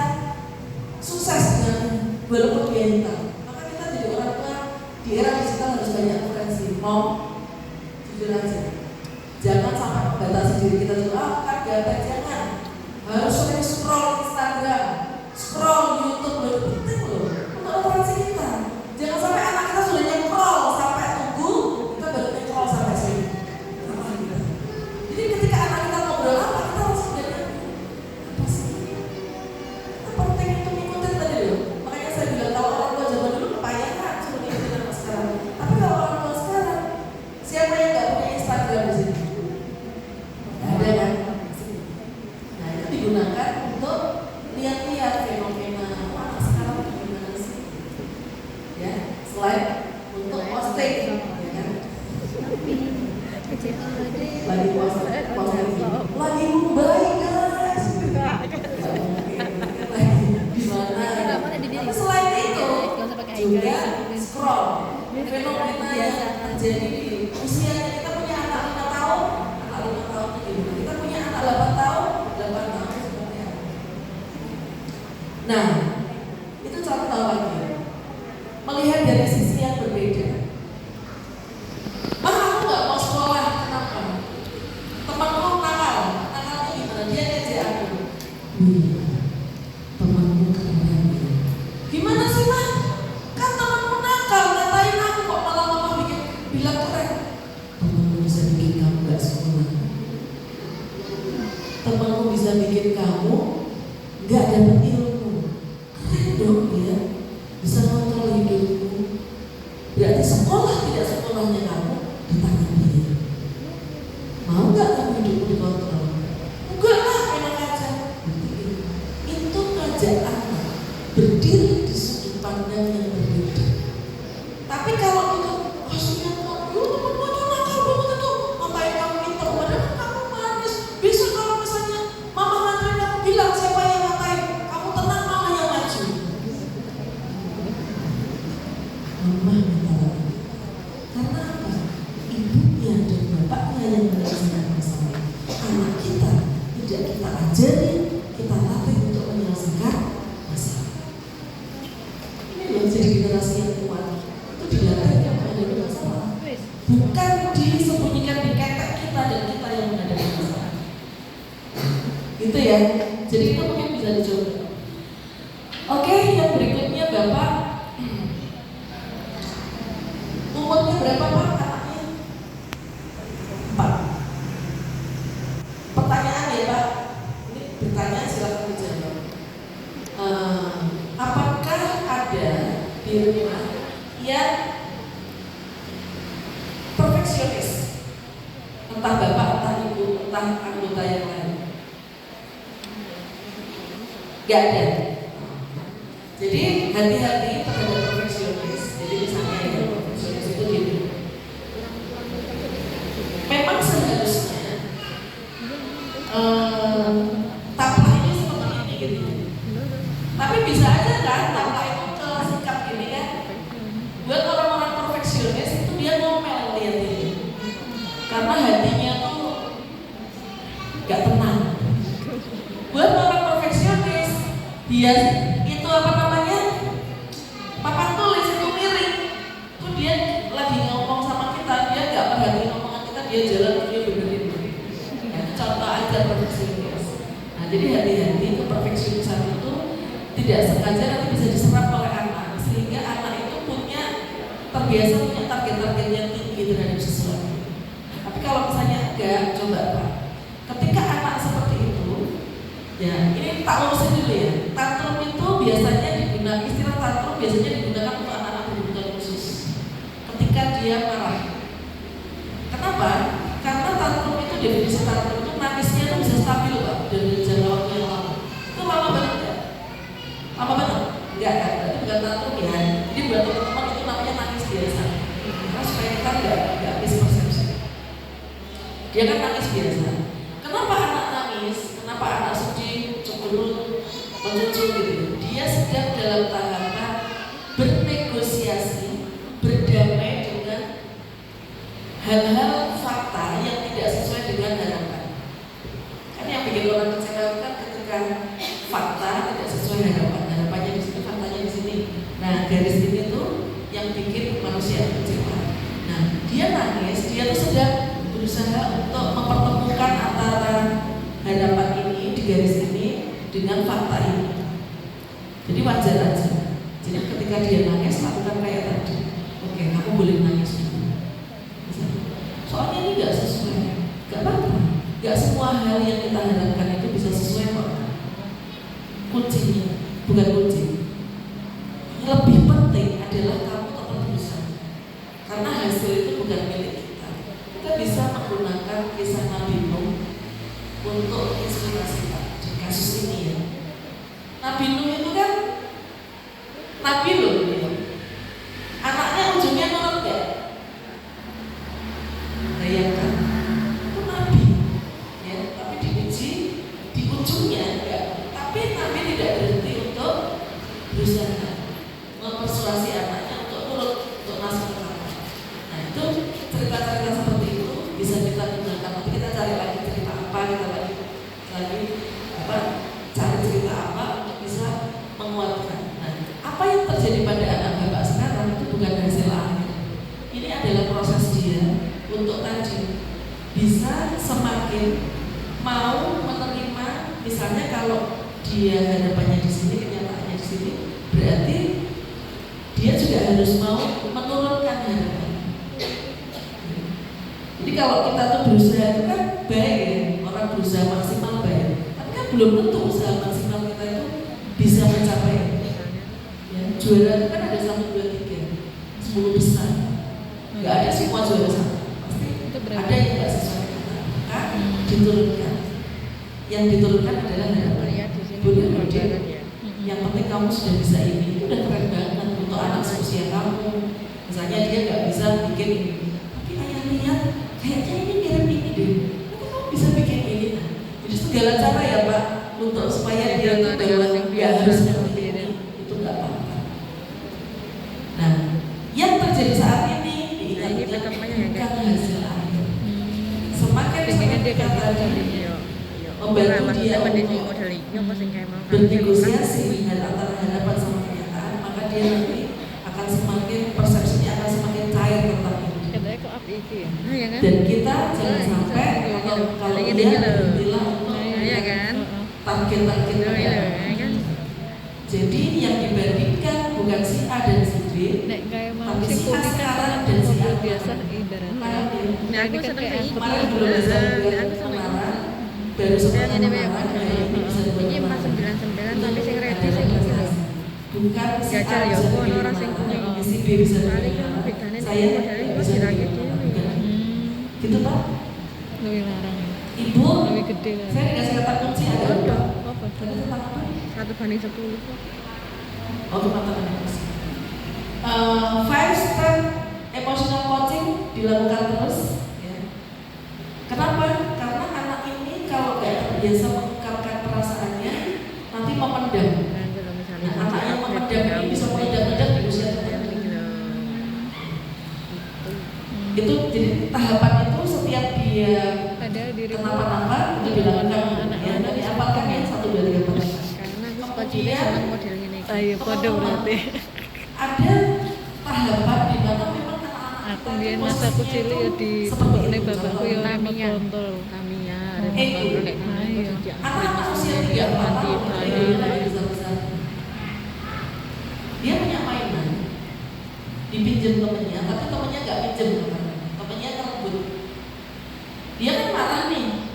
sukses dengan walaupun dia hitam. Maka kita jadi orang tua di era digital harus banyak referensi. Mau jujur aja, jangan sampai membatasi diri kita dulu. Kan gak jangan. Harus sering scroll Instagram, scroll YouTube, loh penting loh untuk referensi kita. Jangan sampai anak kita sudah nyekrol sampai tunggu, kita baru nyekrol sampai sini. Jadi ketika anak kita ngobrol apa, kita harus sudah apa sih? Apa penting itu ngikutin tadi loh. Makanya saya bilang kalau orang tua zaman dulu kepayahan suruh ngikutin anak sekarang. Tapi kalau orang tua sekarang, siapa yang nggak punya Instagram di sini? Nggak ada kan? Nah itu digunakan untuk lihat-lihat fenomena anak sekarang gimana sih? Ya, selain untuk posting, ya kan? Lagi posting, lagi baik guys. Lagi gimana? Tapi selain itu juga scroll fenomena yang terjadi di usianya. Kita punya anak 5 tahun, anak 5 tahun gimana? Kita punya anak 8 tahun, 8 tahun seperti apa? Nah, itu contoh lagi. Melihat dari sisi yang berbeda. Aku nggak mau sekolah, kenapa? Temanku nakal, nakalnya gimana? Dia ngejek aku. Temanku keren. Gimana sih mah? Kan temanku nakal, ngatain aku kok malah mama bilang keren. Temanku bisa bikin kamu nggak sekolah. Temanku bisa bikin kamu nggak dapat ilmu. Keren dong dia, bisa kontrol hidupmu. Berarti sekolah tidak sekolahnya kamu di tangan dia. Mau nggak kamu hidupmu dikontrol? Enggak lah, enak aja. Itu ngajak anak berdiri di sudut pandang yang berbeda. Tapi kalau itu maksudnya kamu, temanmu itu nakal banget itu, ngapain kamu pintar? Padahal kamu manis. Bisa kalau misalnya mama ngatain kamu bilang siapa yang ngatain, kamu tenang, mama yang maju. Mama minta karena apa? Ibunya dan bapaknya yang menyelesaikan masalah. Anak kita tidak kita ajari, kita latih untuk menyelesaikan masalah. loh jadi generasi yang kuat itu dilatih yang menghadapi masalah, bukan disembunyikan di ketek kita dan kita yang menghadapi masalah. Gitu ya. Jadi itu mungkin bisa dicoba. Oke, yang berikutnya Bapak. Umurnya berapa Pak anaknya? 4. Pertanyaan ya Pak. Ini bertanya silakan dijawab. Apakah ada di rumah yang perfeksionis? Entah Bapak, entah Ibu, entah anggota yang lain. Gak ada. Jadi hati-hati terhadap perfeksionis. Jadi misalnya ya, perfeksionis itu gini. Memang seharusnya taplak ini seperti ini gitu. Tapi bisa aja kan taplak itu ke sikap gini kan. Buat orang-orang perfeksionis itu dia ngomel lihat ini. Karena hatinya tuh gak tenang. Buat orang perfeksionis dia itu apa namanya? Papan tulis itu miring. Itu dia lagi ngomong sama kita, dia gak perhatiin omongan kita, dia jalan dia benerin. Contoh aja perfeksionis. Nah jadi hati-hati ke perfeksionisan itu tidak sengaja nanti bisa diserap oleh anak, sehingga anak itu terbiasa punya target-target yang tinggi terhadap sesuatu. Tapi kalau misalnya enggak, coba Pak, ketika anak seperti itu, ya ini tak lurusin dulu ya. Tantrum itu biasanya digunakan, istilah tantrum biasanya digunakan untuk anak-anak berkebutuhan khusus. Ketika dia marah. Kenapa? Karena tantrum itu, definisi tantrum itu nangisnya itu bisa stabil Pak, dari jangka waktu yang lama. Itu lama banget ya? Lama banget? Enggak kan? Berarti bukan tantrum ya. Jadi buat teman-teman itu namanya nangis biasa. Karena supaya kita enggak mispersepsi. Dia kan nangis biasa. Kenapa anak nangis? Kenapa anak sedih, cemberut, mencucu gitu? Dia sedang dalam tahapan bernegosiasi, berdamai dengan hal-hal fakta yang tidak sesuai dengan harapan. Kan yang bikin orang kecewa kan ketika fakta tidak sesuai harapan. Harapannya di sini, faktanya di sini. Nah garis ini tuh yang bikin manusia kecewa. Nah dia nangis, dia tuh sedang berusaha untuk mempertemukan antara harapan ini di garis ini dengan fakta ini. Jadi wajar aja. Jadi ketika dia nangis, lakukan kayak tadi. Oke, kamu boleh nangis dulu. Soalnya ini nggak sesuai, nggak apa-apa. Nggak semua hal yang kita harapkan itu bisa sesuai kok. Kuncinya bukan kunci. Lebih penting adalah kamu tetap berusaha. Karena hasil itu bukan milik kita. Kita bisa menggunakan kisah Nabi Nuh untuk inspirasi di kasus ini ya. Nabi Nuh itu kan Nabi loh ya. Anaknya ujungnya nurut ya. Bayangkan itu Nabi ya, tapi diuji di ujungnya enggak. Tapi Nabi tidak berhenti untuk berusaha mempersuasi anaknya untuk nurut, untuk masuk ke kamar. Nah itu cerita-cerita seperti itu bisa kita gunakan. Nanti kita cari lagi cerita apa, kita lagi apa, cari cerita apa untuk bisa menguatkan. Nah apa yang terjadi pada anak Bapak sekarang itu bukan hasil akhir. Ini adalah proses dia untuk tadi bisa semakin mau menerima. Misalnya kalau dia harapannya di sini, kenyataannya di sini, berarti dia juga harus mau menurunkan harapan. Jadi kalau kita tuh berusaha itu kan baik ya, orang berusaha maksimal baik. Tapi kan belum tentu usaha maksimal kita itu bisa mencapai. Ya, juara itu kan ada 1, 2, 3, 10 besar. Nggak ada semua juara sama. Pasti ada yang nggak sesuai kata. Maka diturunkan. Yang diturunkan adalah harapan. Boleh. Yang penting kamu sudah bisa ini. Itu udah keren banget untuk anak seusia kamu. Misalnya dia nggak bisa bikin ini, tapi ayah lihat kayaknya ini mirip ini deh. Tapi kamu bisa bikin ini. Nah, jadi segala cara ya Pak untuk supaya dia tuh nggak harus seperti ini. Itu nggak apa-apa. Nah, yang terjadi saat ini diingat-ingat bukan hasil akhir. Semakin kita tadi membantu dia untuk bernegosiasi dengan antara harapan sama kenyataan, maka dia nanti Dan kita jangan sampai kalau dia berhentilah untuk target-target negara. Jadi yang dibandingkan bukan si A dan si B, tapi si A sekarang dan si A biasa ibaratnya. Malah belum bisa buat pengenalan, baru setelah pengenalan ini bisa buat pengenalan. Tapi sing ready sing bukan si A bisa dikenal, si B bisa dikenal, saya tidak bisa dikenal. Gitu Pak? Ibu, saya dikasih kata kunci ada apa? Tadi tentang apa? 1/10. Oh, teman-teman emosi. 5 step emotional coaching dilakukan terus. Ya. Kenapa? Karena anak ini kalau nggak terbiasa mengungkapkan perasaannya, nanti memendam. Nah, anak yang memendam ini bisa meledak-ledak di usia tertentu. Itu jadi tahapan itu setiap dia kenapa-napa itu dilakukan. Ya, dan diapakan ya 1, 2, 3, 4. Kemudian ayo pada berarti ada tahapan di mana memang anak-anak aku biar masa aku cilik ya di tempatnya bapakku ya Tamiya anak-anak usia 3 tahun dia punya mainan dipinjam temennya, tapi temennya nggak pinjam, temennya ngerebut. Dia kan marah nih,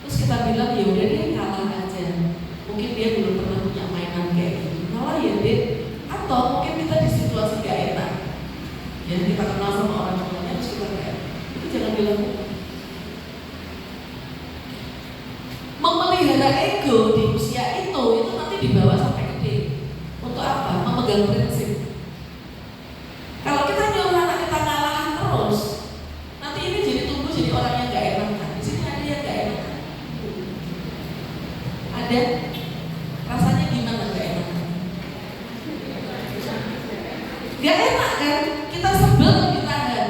terus kita bilang ya udah deh kalah aja. Mungkin dia belum pernah punya mainan kayak gitu, malah ya deh. Atau mungkin kita di situasi gak enak, ya kita kenal sama orang tuanya terus kita kayak itu jangan bilang. Memelihara ego di usia itu nanti dibawa sampai gede. Untuk apa? Memegang prinsip. Kalau kita nyuruh anak kita ngalah terus, nanti ini jadi tumbuh jadi orang yang gak enak kan. Di sini ada yang gak enak kan? Ada. Rasanya gimana gak enak? Gak enak kan? Kita sebel ditahan.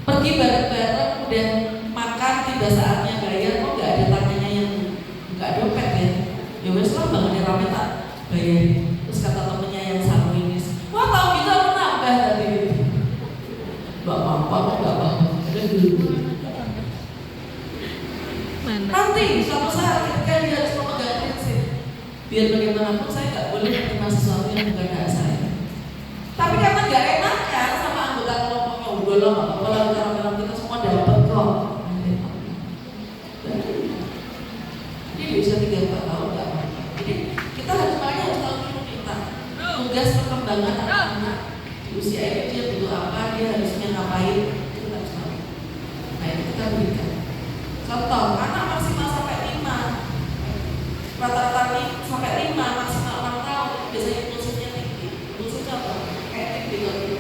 Pergi bareng-bareng udah makan tiba saatnya bayar, kok gak ada tangannya yang buka dompet ya? Ya wes lah bangunnya rame tak bayar. Terus kata temennya yang satu ini, wah tau gitu aku nambah tadi. Gak apa-apa, gak apa-apa. Ada dulu. Nanti suatu saat ketika dia harus memegang prinsip, biar bagaimanapun saya gak boleh menerima sesuatu yang bukan hak saya. Tapi karena gak enak kan sama anggota kelompoknya, udah lah gak apa-apa lah cara kita semua dapat kok. Jadi di usia 3-4 tahun gak apa-apa. Jadi kita harus tahu dulu kita tugas perkembangan anak-anak di usia ini dia butuh apa, dia harusnya ngapain, itu kita harus tahu. Nah itu kita berikan. Contoh, anak maksimal sampai 5, rata-rata sampai 5, maksimal 6 tahun, biasanya impulsifnya tinggi. Impulsifnya apa? Kayak tinggi.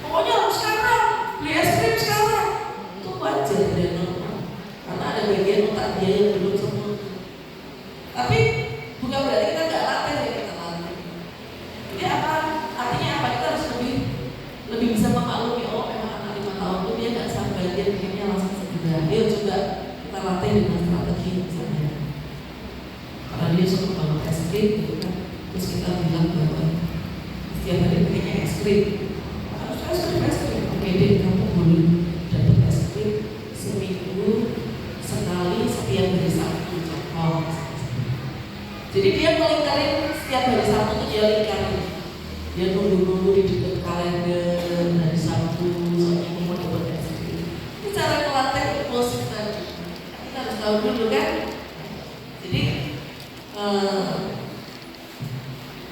Pokoknya harus sekarang, beli es krim sekarang. Itu wajar dan normal. Karena ada bagian otak dia yang belum sempurna. Tapi bukan berarti kita nggak latih ya, kita latih. Jadi apa? Artinya apa? Kita harus lebih bisa memaklumi, oh memang anak 5 tahun itu dia nggak sabar, dia pengennya langsung segera. Dia coba kita latih dengan strategi misalnya. Karena dia suka banget es krim gitu kan, terus kita bilang bahwa setiap hari pengennya es krim. Harus es krim. Oke deh, kamu boleh dapat es krim seminggu sekali setiap hari Sabtu. Oh. Jadi dia melingkarin setiap hari Sabtu itu dia lingkarin. Dia nunggu di dekat kalender dari Sabtu, soalnya mau dapat es krim. Ini cara melatih impulsif tadi. Kita harus tahu dulu kan. Jadi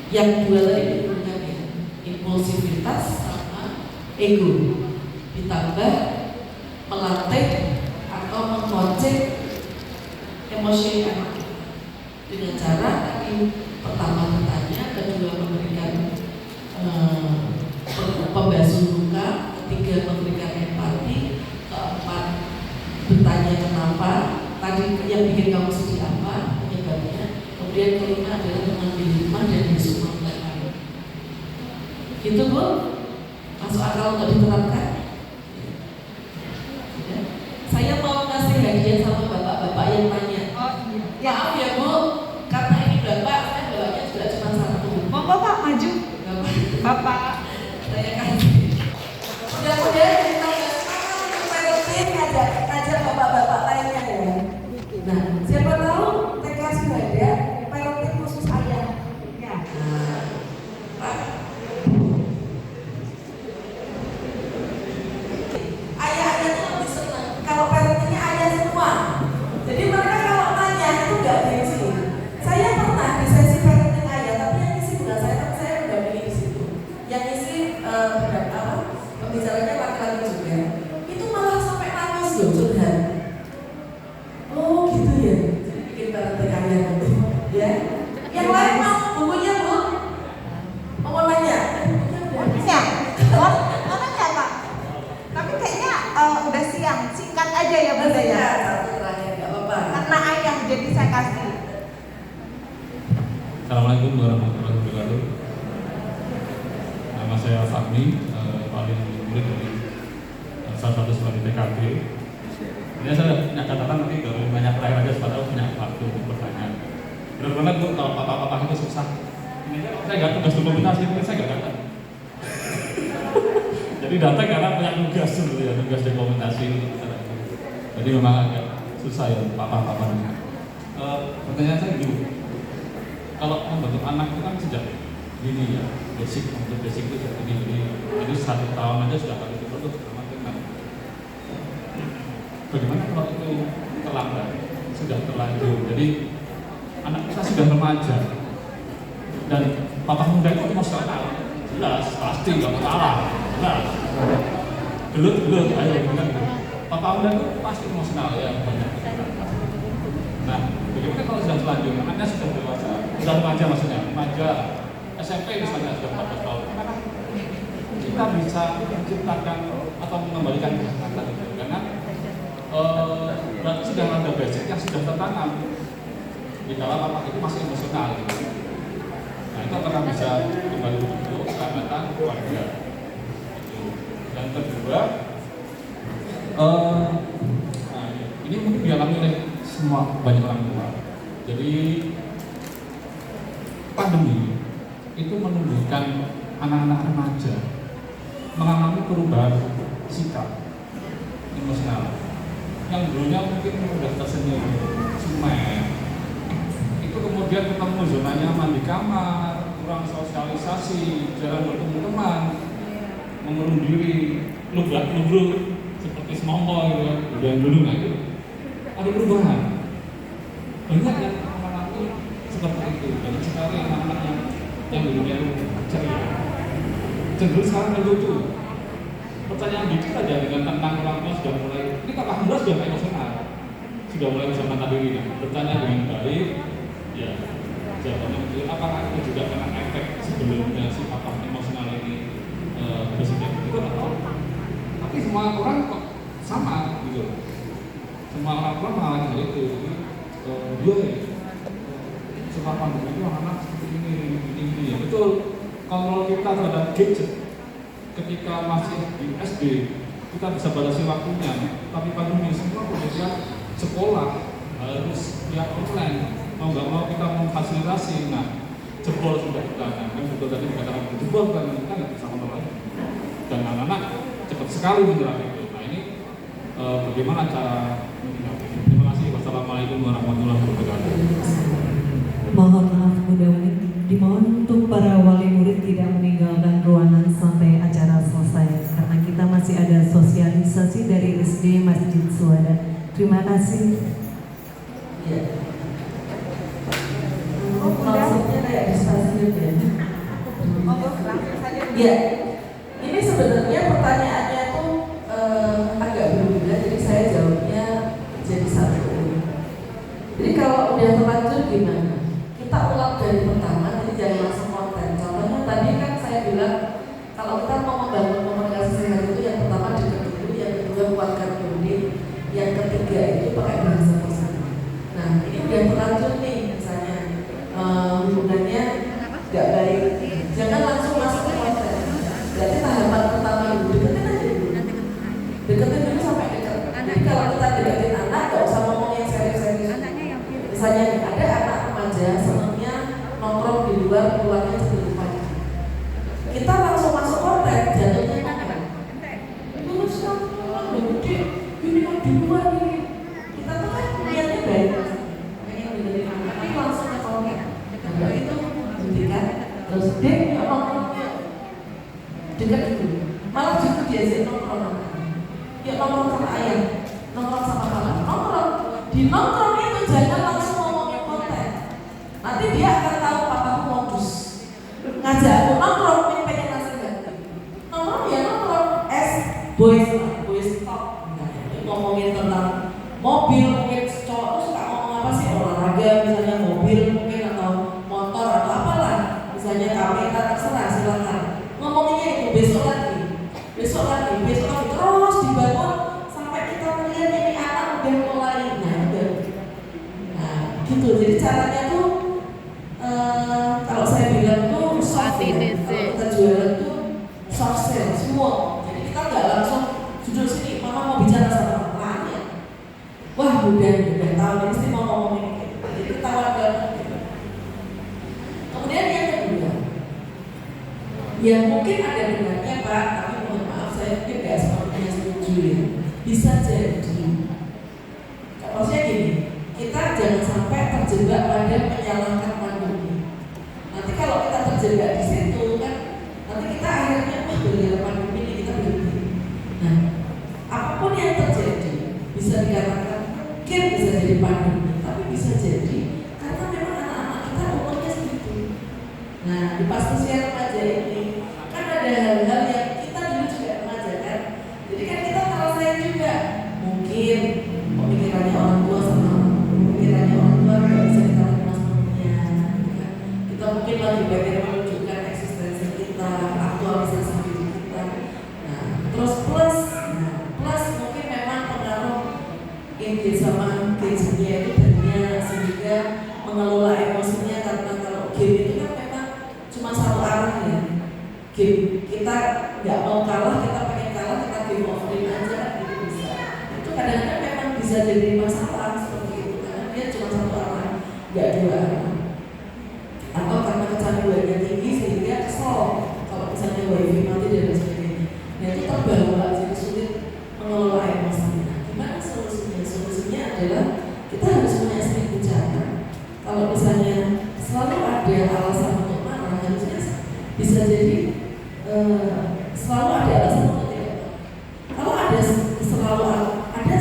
yang dua tadi dihubungkan ya, impulsivitas sama ego, ditambah melatih atau mengcoaching emosi anak dengan cara tadi pertama bertanya, kedua memberikan pembasuh luka, ketiga memberikan empati, keempat bertanya kenapa, tadi yang bikin kamu sedih apa penyebabnya, kemudian kelima adalah mengambil hikmah dan besok melakukan. Gitu Bu? Masuk akal untuk diterapkan? Ya. Saya mau ngasih hadiah sama bapak-bapak yang tanya. Oh iya. Maaf ya Bu, karena ini bapak, saya bawanya juga cuma satu. Mau bapak maju? Bapak Bapak. saya kasih. Mudah-mudahan kita parenting ngajak bapak-bapak lainnya ya. Nah, siapa tahu TK sudah ada parenting khusus ayah. Ya. Ayah-ayah itu lebih senang kalau parentingnya ayah semua. Jadi mereka kalau nanya itu nggak gengsi. Saya pernah di sesi parenting ayah, tapi yang isi bukan saya, tapi saya mendampingi di situ. Yang isi pembicaranya laki-laki juga. Itu malah sampai nangis loh, curhat. Oh gitu ya. Jadi bikin parenting ayah gitu. Ya. Yang lain mau bukunya bu? Mau nanya? Bukunya? Mana ya Pak? Tapi kayaknya udah siang, singkat aja ya Bunda ya. Satu terakhir, nggak apa-apa. Karena ayah jadi saya kasih. Assalamualaikum warahmatullahi wabarakatuh. Nama saya Fahmi, paling murid dari salah satu sekolah di TKB. Ini saya punya catatan nanti baru banyak terakhir aja supaya punya waktu untuk bertanya. Benar banget bu, kalau papa-papa itu susah. Ini saya nggak tugas dokumentasi, mungkin saya nggak datang. Jadi datang karena punya tugas dulu ya, tugas dokumentasi untuk kita. Jadi memang agak susah ya papa-papanya. Pertanyaan saya gini, kalau membentuk anak itu kan sejak dini ya, basic untuk basic itu sejak dini. Jadi 1 tahun aja sudah harus dibentuk sama dengan. Bagaimana kalau itu terlambat, sudah terlanjur? Jadi anak kita sudah remaja dan papa muda itu emosional, jelas pasti nggak salah, jelas. Gelut, ayo benar. Papa muda itu pasti emosional ya banyak. Nah, bagaimana kalau sudah terlanjur, anaknya sudah dewasa, sudah remaja maksudnya, remaja SMP misalnya sudah 14 tahun, karena kita bisa menciptakan atau mengembalikan kehangatan itu, karena berarti sudah ada basic yang sudah tertanam di dalam anak itu masih emosional gitu. Nah itu apakah bisa kembali bentuk kehangatan keluarga gitu. Yang kedua, ini mungkin dialami oleh semua banyak orang tua. Jadi pandemi itu menunjukkan anak-anak remaja mengalami perubahan sikap emosional yang dulunya mungkin sudah tersenyum, sumer, itu kemudian ketemu zona nyaman di kamar, kurang sosialisasi, jarang bertemu teman, mengurung diri, lubruk seperti semongko gitu, udah dulu nggak gitu. Ada perubahan. Banyak yang mengalami seperti itu. Banyak sekali anak-anak yang dulunya itu ceria, cenderung sekarang lucu. Pertanyaan dikit aja dengan tentang orang tua sudah mulai, ini kakak muda sudah emosional, sudah mulai bisa menata diri. Bertanya dengan baik, ya jawabannya itu apakah itu juga karena efek sebelumnya si papa emosional ini presiden itu atau? Tapi semua orang kok sama gitu. Semua orang mengalami hal itu. Dia suka pandemi itu anak seperti ini. Ya betul. Kalau kita terhadap gadget, ketika masih di SD kita bisa batasi waktunya, tapi pandemi semua kemudian sekolah harus via online, mau nggak mau kita memfasilitasi. Nah, jebol sudah kita kan betul tadi dikatakan jebol kan kita nggak bisa ngomong lagi, dan anak-anak cepat sekali menyerap itu. Nah ini bagaimana cara menyikapi? Terima kasih. Wassalamualaikum warahmatullahi wabarakatuh. Mohon maaf mudah-mudahan dimohon untuk para wali murid tidak meninggalkan ruangan sampai acara selesai karena kita masih ada sosialisasi dari SD Masjid Suada. Terima kasih. Ya. Maksudnya kayak di stasiun ya. Ya. Ini sebenarnya pertanyaannya tuh agak berbeda, jadi saya jawabnya jadi satu. Jadi kalau udah terlanjur gimana? Kita ulang dari pertama, jadi jangan langsung konten. Contohnya tadi kan saya bilang kalau kita mau membangun komunikasi sehat itu yang pertama dekat dulu, yang kedua kuatkan bonding, yang ketiga itu pakai bahasa positif. Nah ini udah terlanjur nih, misalnya hubungannya nggak baik, jangan langsung masuk ke konten. Berarti tahapan pertama dulu deketin aja dulu, deketin dulu sampai dekat. Jadi kalau kita deketin anak, nggak usah ngomong yang serius-serius. Misalnya ada anak remaja senangnya nongkrong di luar, keluarnya cenderung pagi. Kita langsung masuk konten. nongkrong yuk, dekat itu, malah justru diajak nongkrong. Yuk nongkrong sama ayah, nongkrong sama kakak, nongkrong. Di nongkrong itu jangan langsung ngomongin konten. Nanti dia akan tahu papaku modus. Ngajak aku nongkrong, pengen ngasih ganti. Nongkrong ya nongkrong, boys talk. Ngomongin tentang mobil, mungkin cowok tuh suka ngomong apa sih, olahraga misalnya, mobil mungkin, atau motor atau apalah, misalnya kamera, terserah, silakan. Ngomonginnya itu besok lagi, terus dibangun sampai kita melihat ini anak udah mulai gitu. Jadi caranya tuh kalau saya bilang tuh soft ya, kalau kita jualan tuh soft sale semua. Jadi kita nggak langsung duduk sini, mama mau bicara sama klien. Wah udah tahu nih mesti mau ngomongin gitu. Jadi ketahuan banget gitu. Kemudian yang kedua, ya mungkin ada benarnya Pak, tapi mohon maaf saya mungkin nggak sepenuhnya setuju ya. Bisa jadi, maksudnya gini, kita jangan sampai terjebak pada menyalahkan pandemi. Nanti kalau kita terjebak di situ kan, nanti kita akhirnya gara-gara pandemi ini kita berhenti. Nah, apapun yang terjadi bisa dikatakan mungkin bisa jadi pandemi, tapi bisa jadi karena memang anak-anak kita umurnya segitu. Nah, di pas usia remaja ini kan ada hal-hal yang kita dulu juga mengajarkan. Jadi kan kita ngerasain juga mungkin pemikirannya orang tua sama pemikirannya orang tua nggak bisa kita terima sepenuhnya. Kita mungkin lagi pengen menunjukkan eksistensi kita, aktualisasi diri kita. Nah, terus plus mungkin memang pengaruh engage sama gadgetnya itu banyak sehingga mengelola emosinya, karena kalau game itu kan memang cuma satu arah ya. Game kita nggak mau kalah, kita pengen kalah, kita game overin aja gitu bisa. Itu kadang-kadang memang bisa jadi masalah seperti itu karena dia cuma satu arah, nggak dua arah. Atau karena kecanduannya tinggi sehingga kesel kalau misalnya wifi mati dan sebagainya. Nah itu terbawa jadi sulit mengelola emosinya. Gimana solusinya? Solusinya adalah kita harus punya seribu cara. Kalau misalnya selalu ada alasan untuk marah, harusnya bisa jadi selalu ada alasan untuk tidak. Kalau ada selalu ada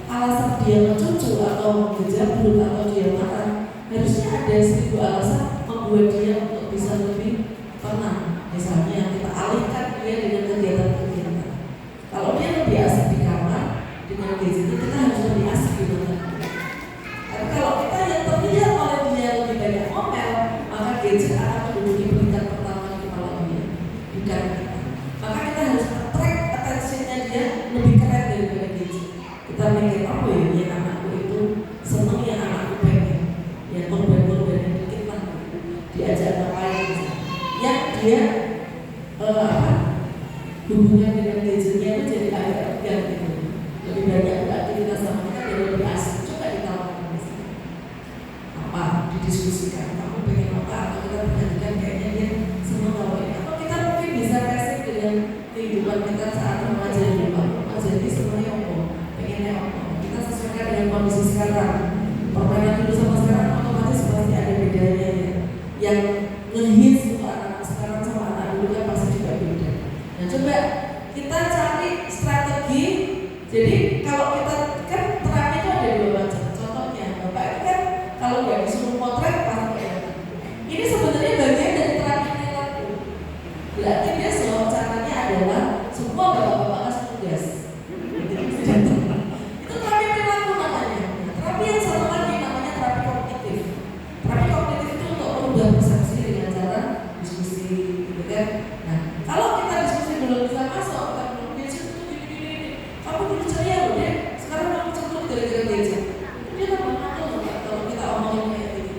alasan dia mencucu atau mengejar atau dia marah, harusnya ada 1000 alasan membuat dia untuk bisa lebih tenang. Misalnya kita alihkan dia dengan kegiatan-kegiatan. Kalau dia lebih asik di kamar dengan gadget, kita harus lebih asik di kamar. Tapi kalau kita yang terlihat oleh dia lebih banyak ngomel, maka gadget akan menduduki peringkat pertama di kepala dia, bukan kita. Maka kita harus attract attention-nya dia lebih keren daripada gadget. Kita mikir apa ya, yang anakku itu seneng, yang anakku pengen, ya korban-korban dikit lah, diajak ngapain, yang dia hubungan dengan gadgetnya itu jadi agak tegang gitu. Lebih banyak aktivitas sama kita dan lebih asik. Coba ditawarkan apa, didiskusikan, kamu pengen apa, atau kita perhatikan kayaknya dia semua tahu ini. Atau kita mungkin bisa kasih dengan kehidupan kita saat remaja dulu. Remaja ini semuanya pengennya kita sesuaikan dengan kondisi sekarang. Permainan dulu sama sekarang otomatis pasti ada bedanya ya. Yang ngehits untuk anak sekarang sama anak dulu kan pasti juga beda. Nah coba kita cari strategi. Jadi kalau kita kan terapi itu ada 2 macam. Contohnya Bapak itu kan kalau nggak disuruh potret pasti kelihatan. Ini sebenarnya bagian dari terapi perilaku. Berarti besok caranya adalah semua bapak-bapak kasih tugas. Itu terapi perilaku namanya. Terapi yang satu lagi namanya terapi kognitif. Terapi kognitif itu untuk merubah persepsi dengan cara diskusi, gitu kan? Nah, kalau kita diskusi belum bisa masuk, kita belum bisa gini. Kamu dulu ceria loh deh, sekarang kamu cenderung gara-gara gadget. Dia kan mengaku loh kalau kita omongin kayak gitu.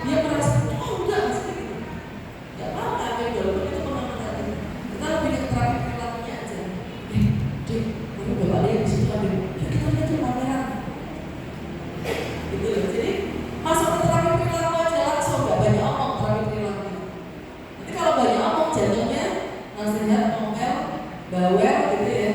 Dia merasa, oh enggak, mesti gitu. Enggak apa-apa, walaupun itu pengamatan. Kita lebih ke terapi perilakunya aja. Dek, kamu bapak lihat di situ ada. Ya kita lihat tuh pameran. Gitu loh. Jadi masuk ke terapi perilaku aja langsung, nggak banyak omong terapi perilaku. Nanti kalau banyak omong jatuhnya nasihat, ngomel, bawel gitu ya.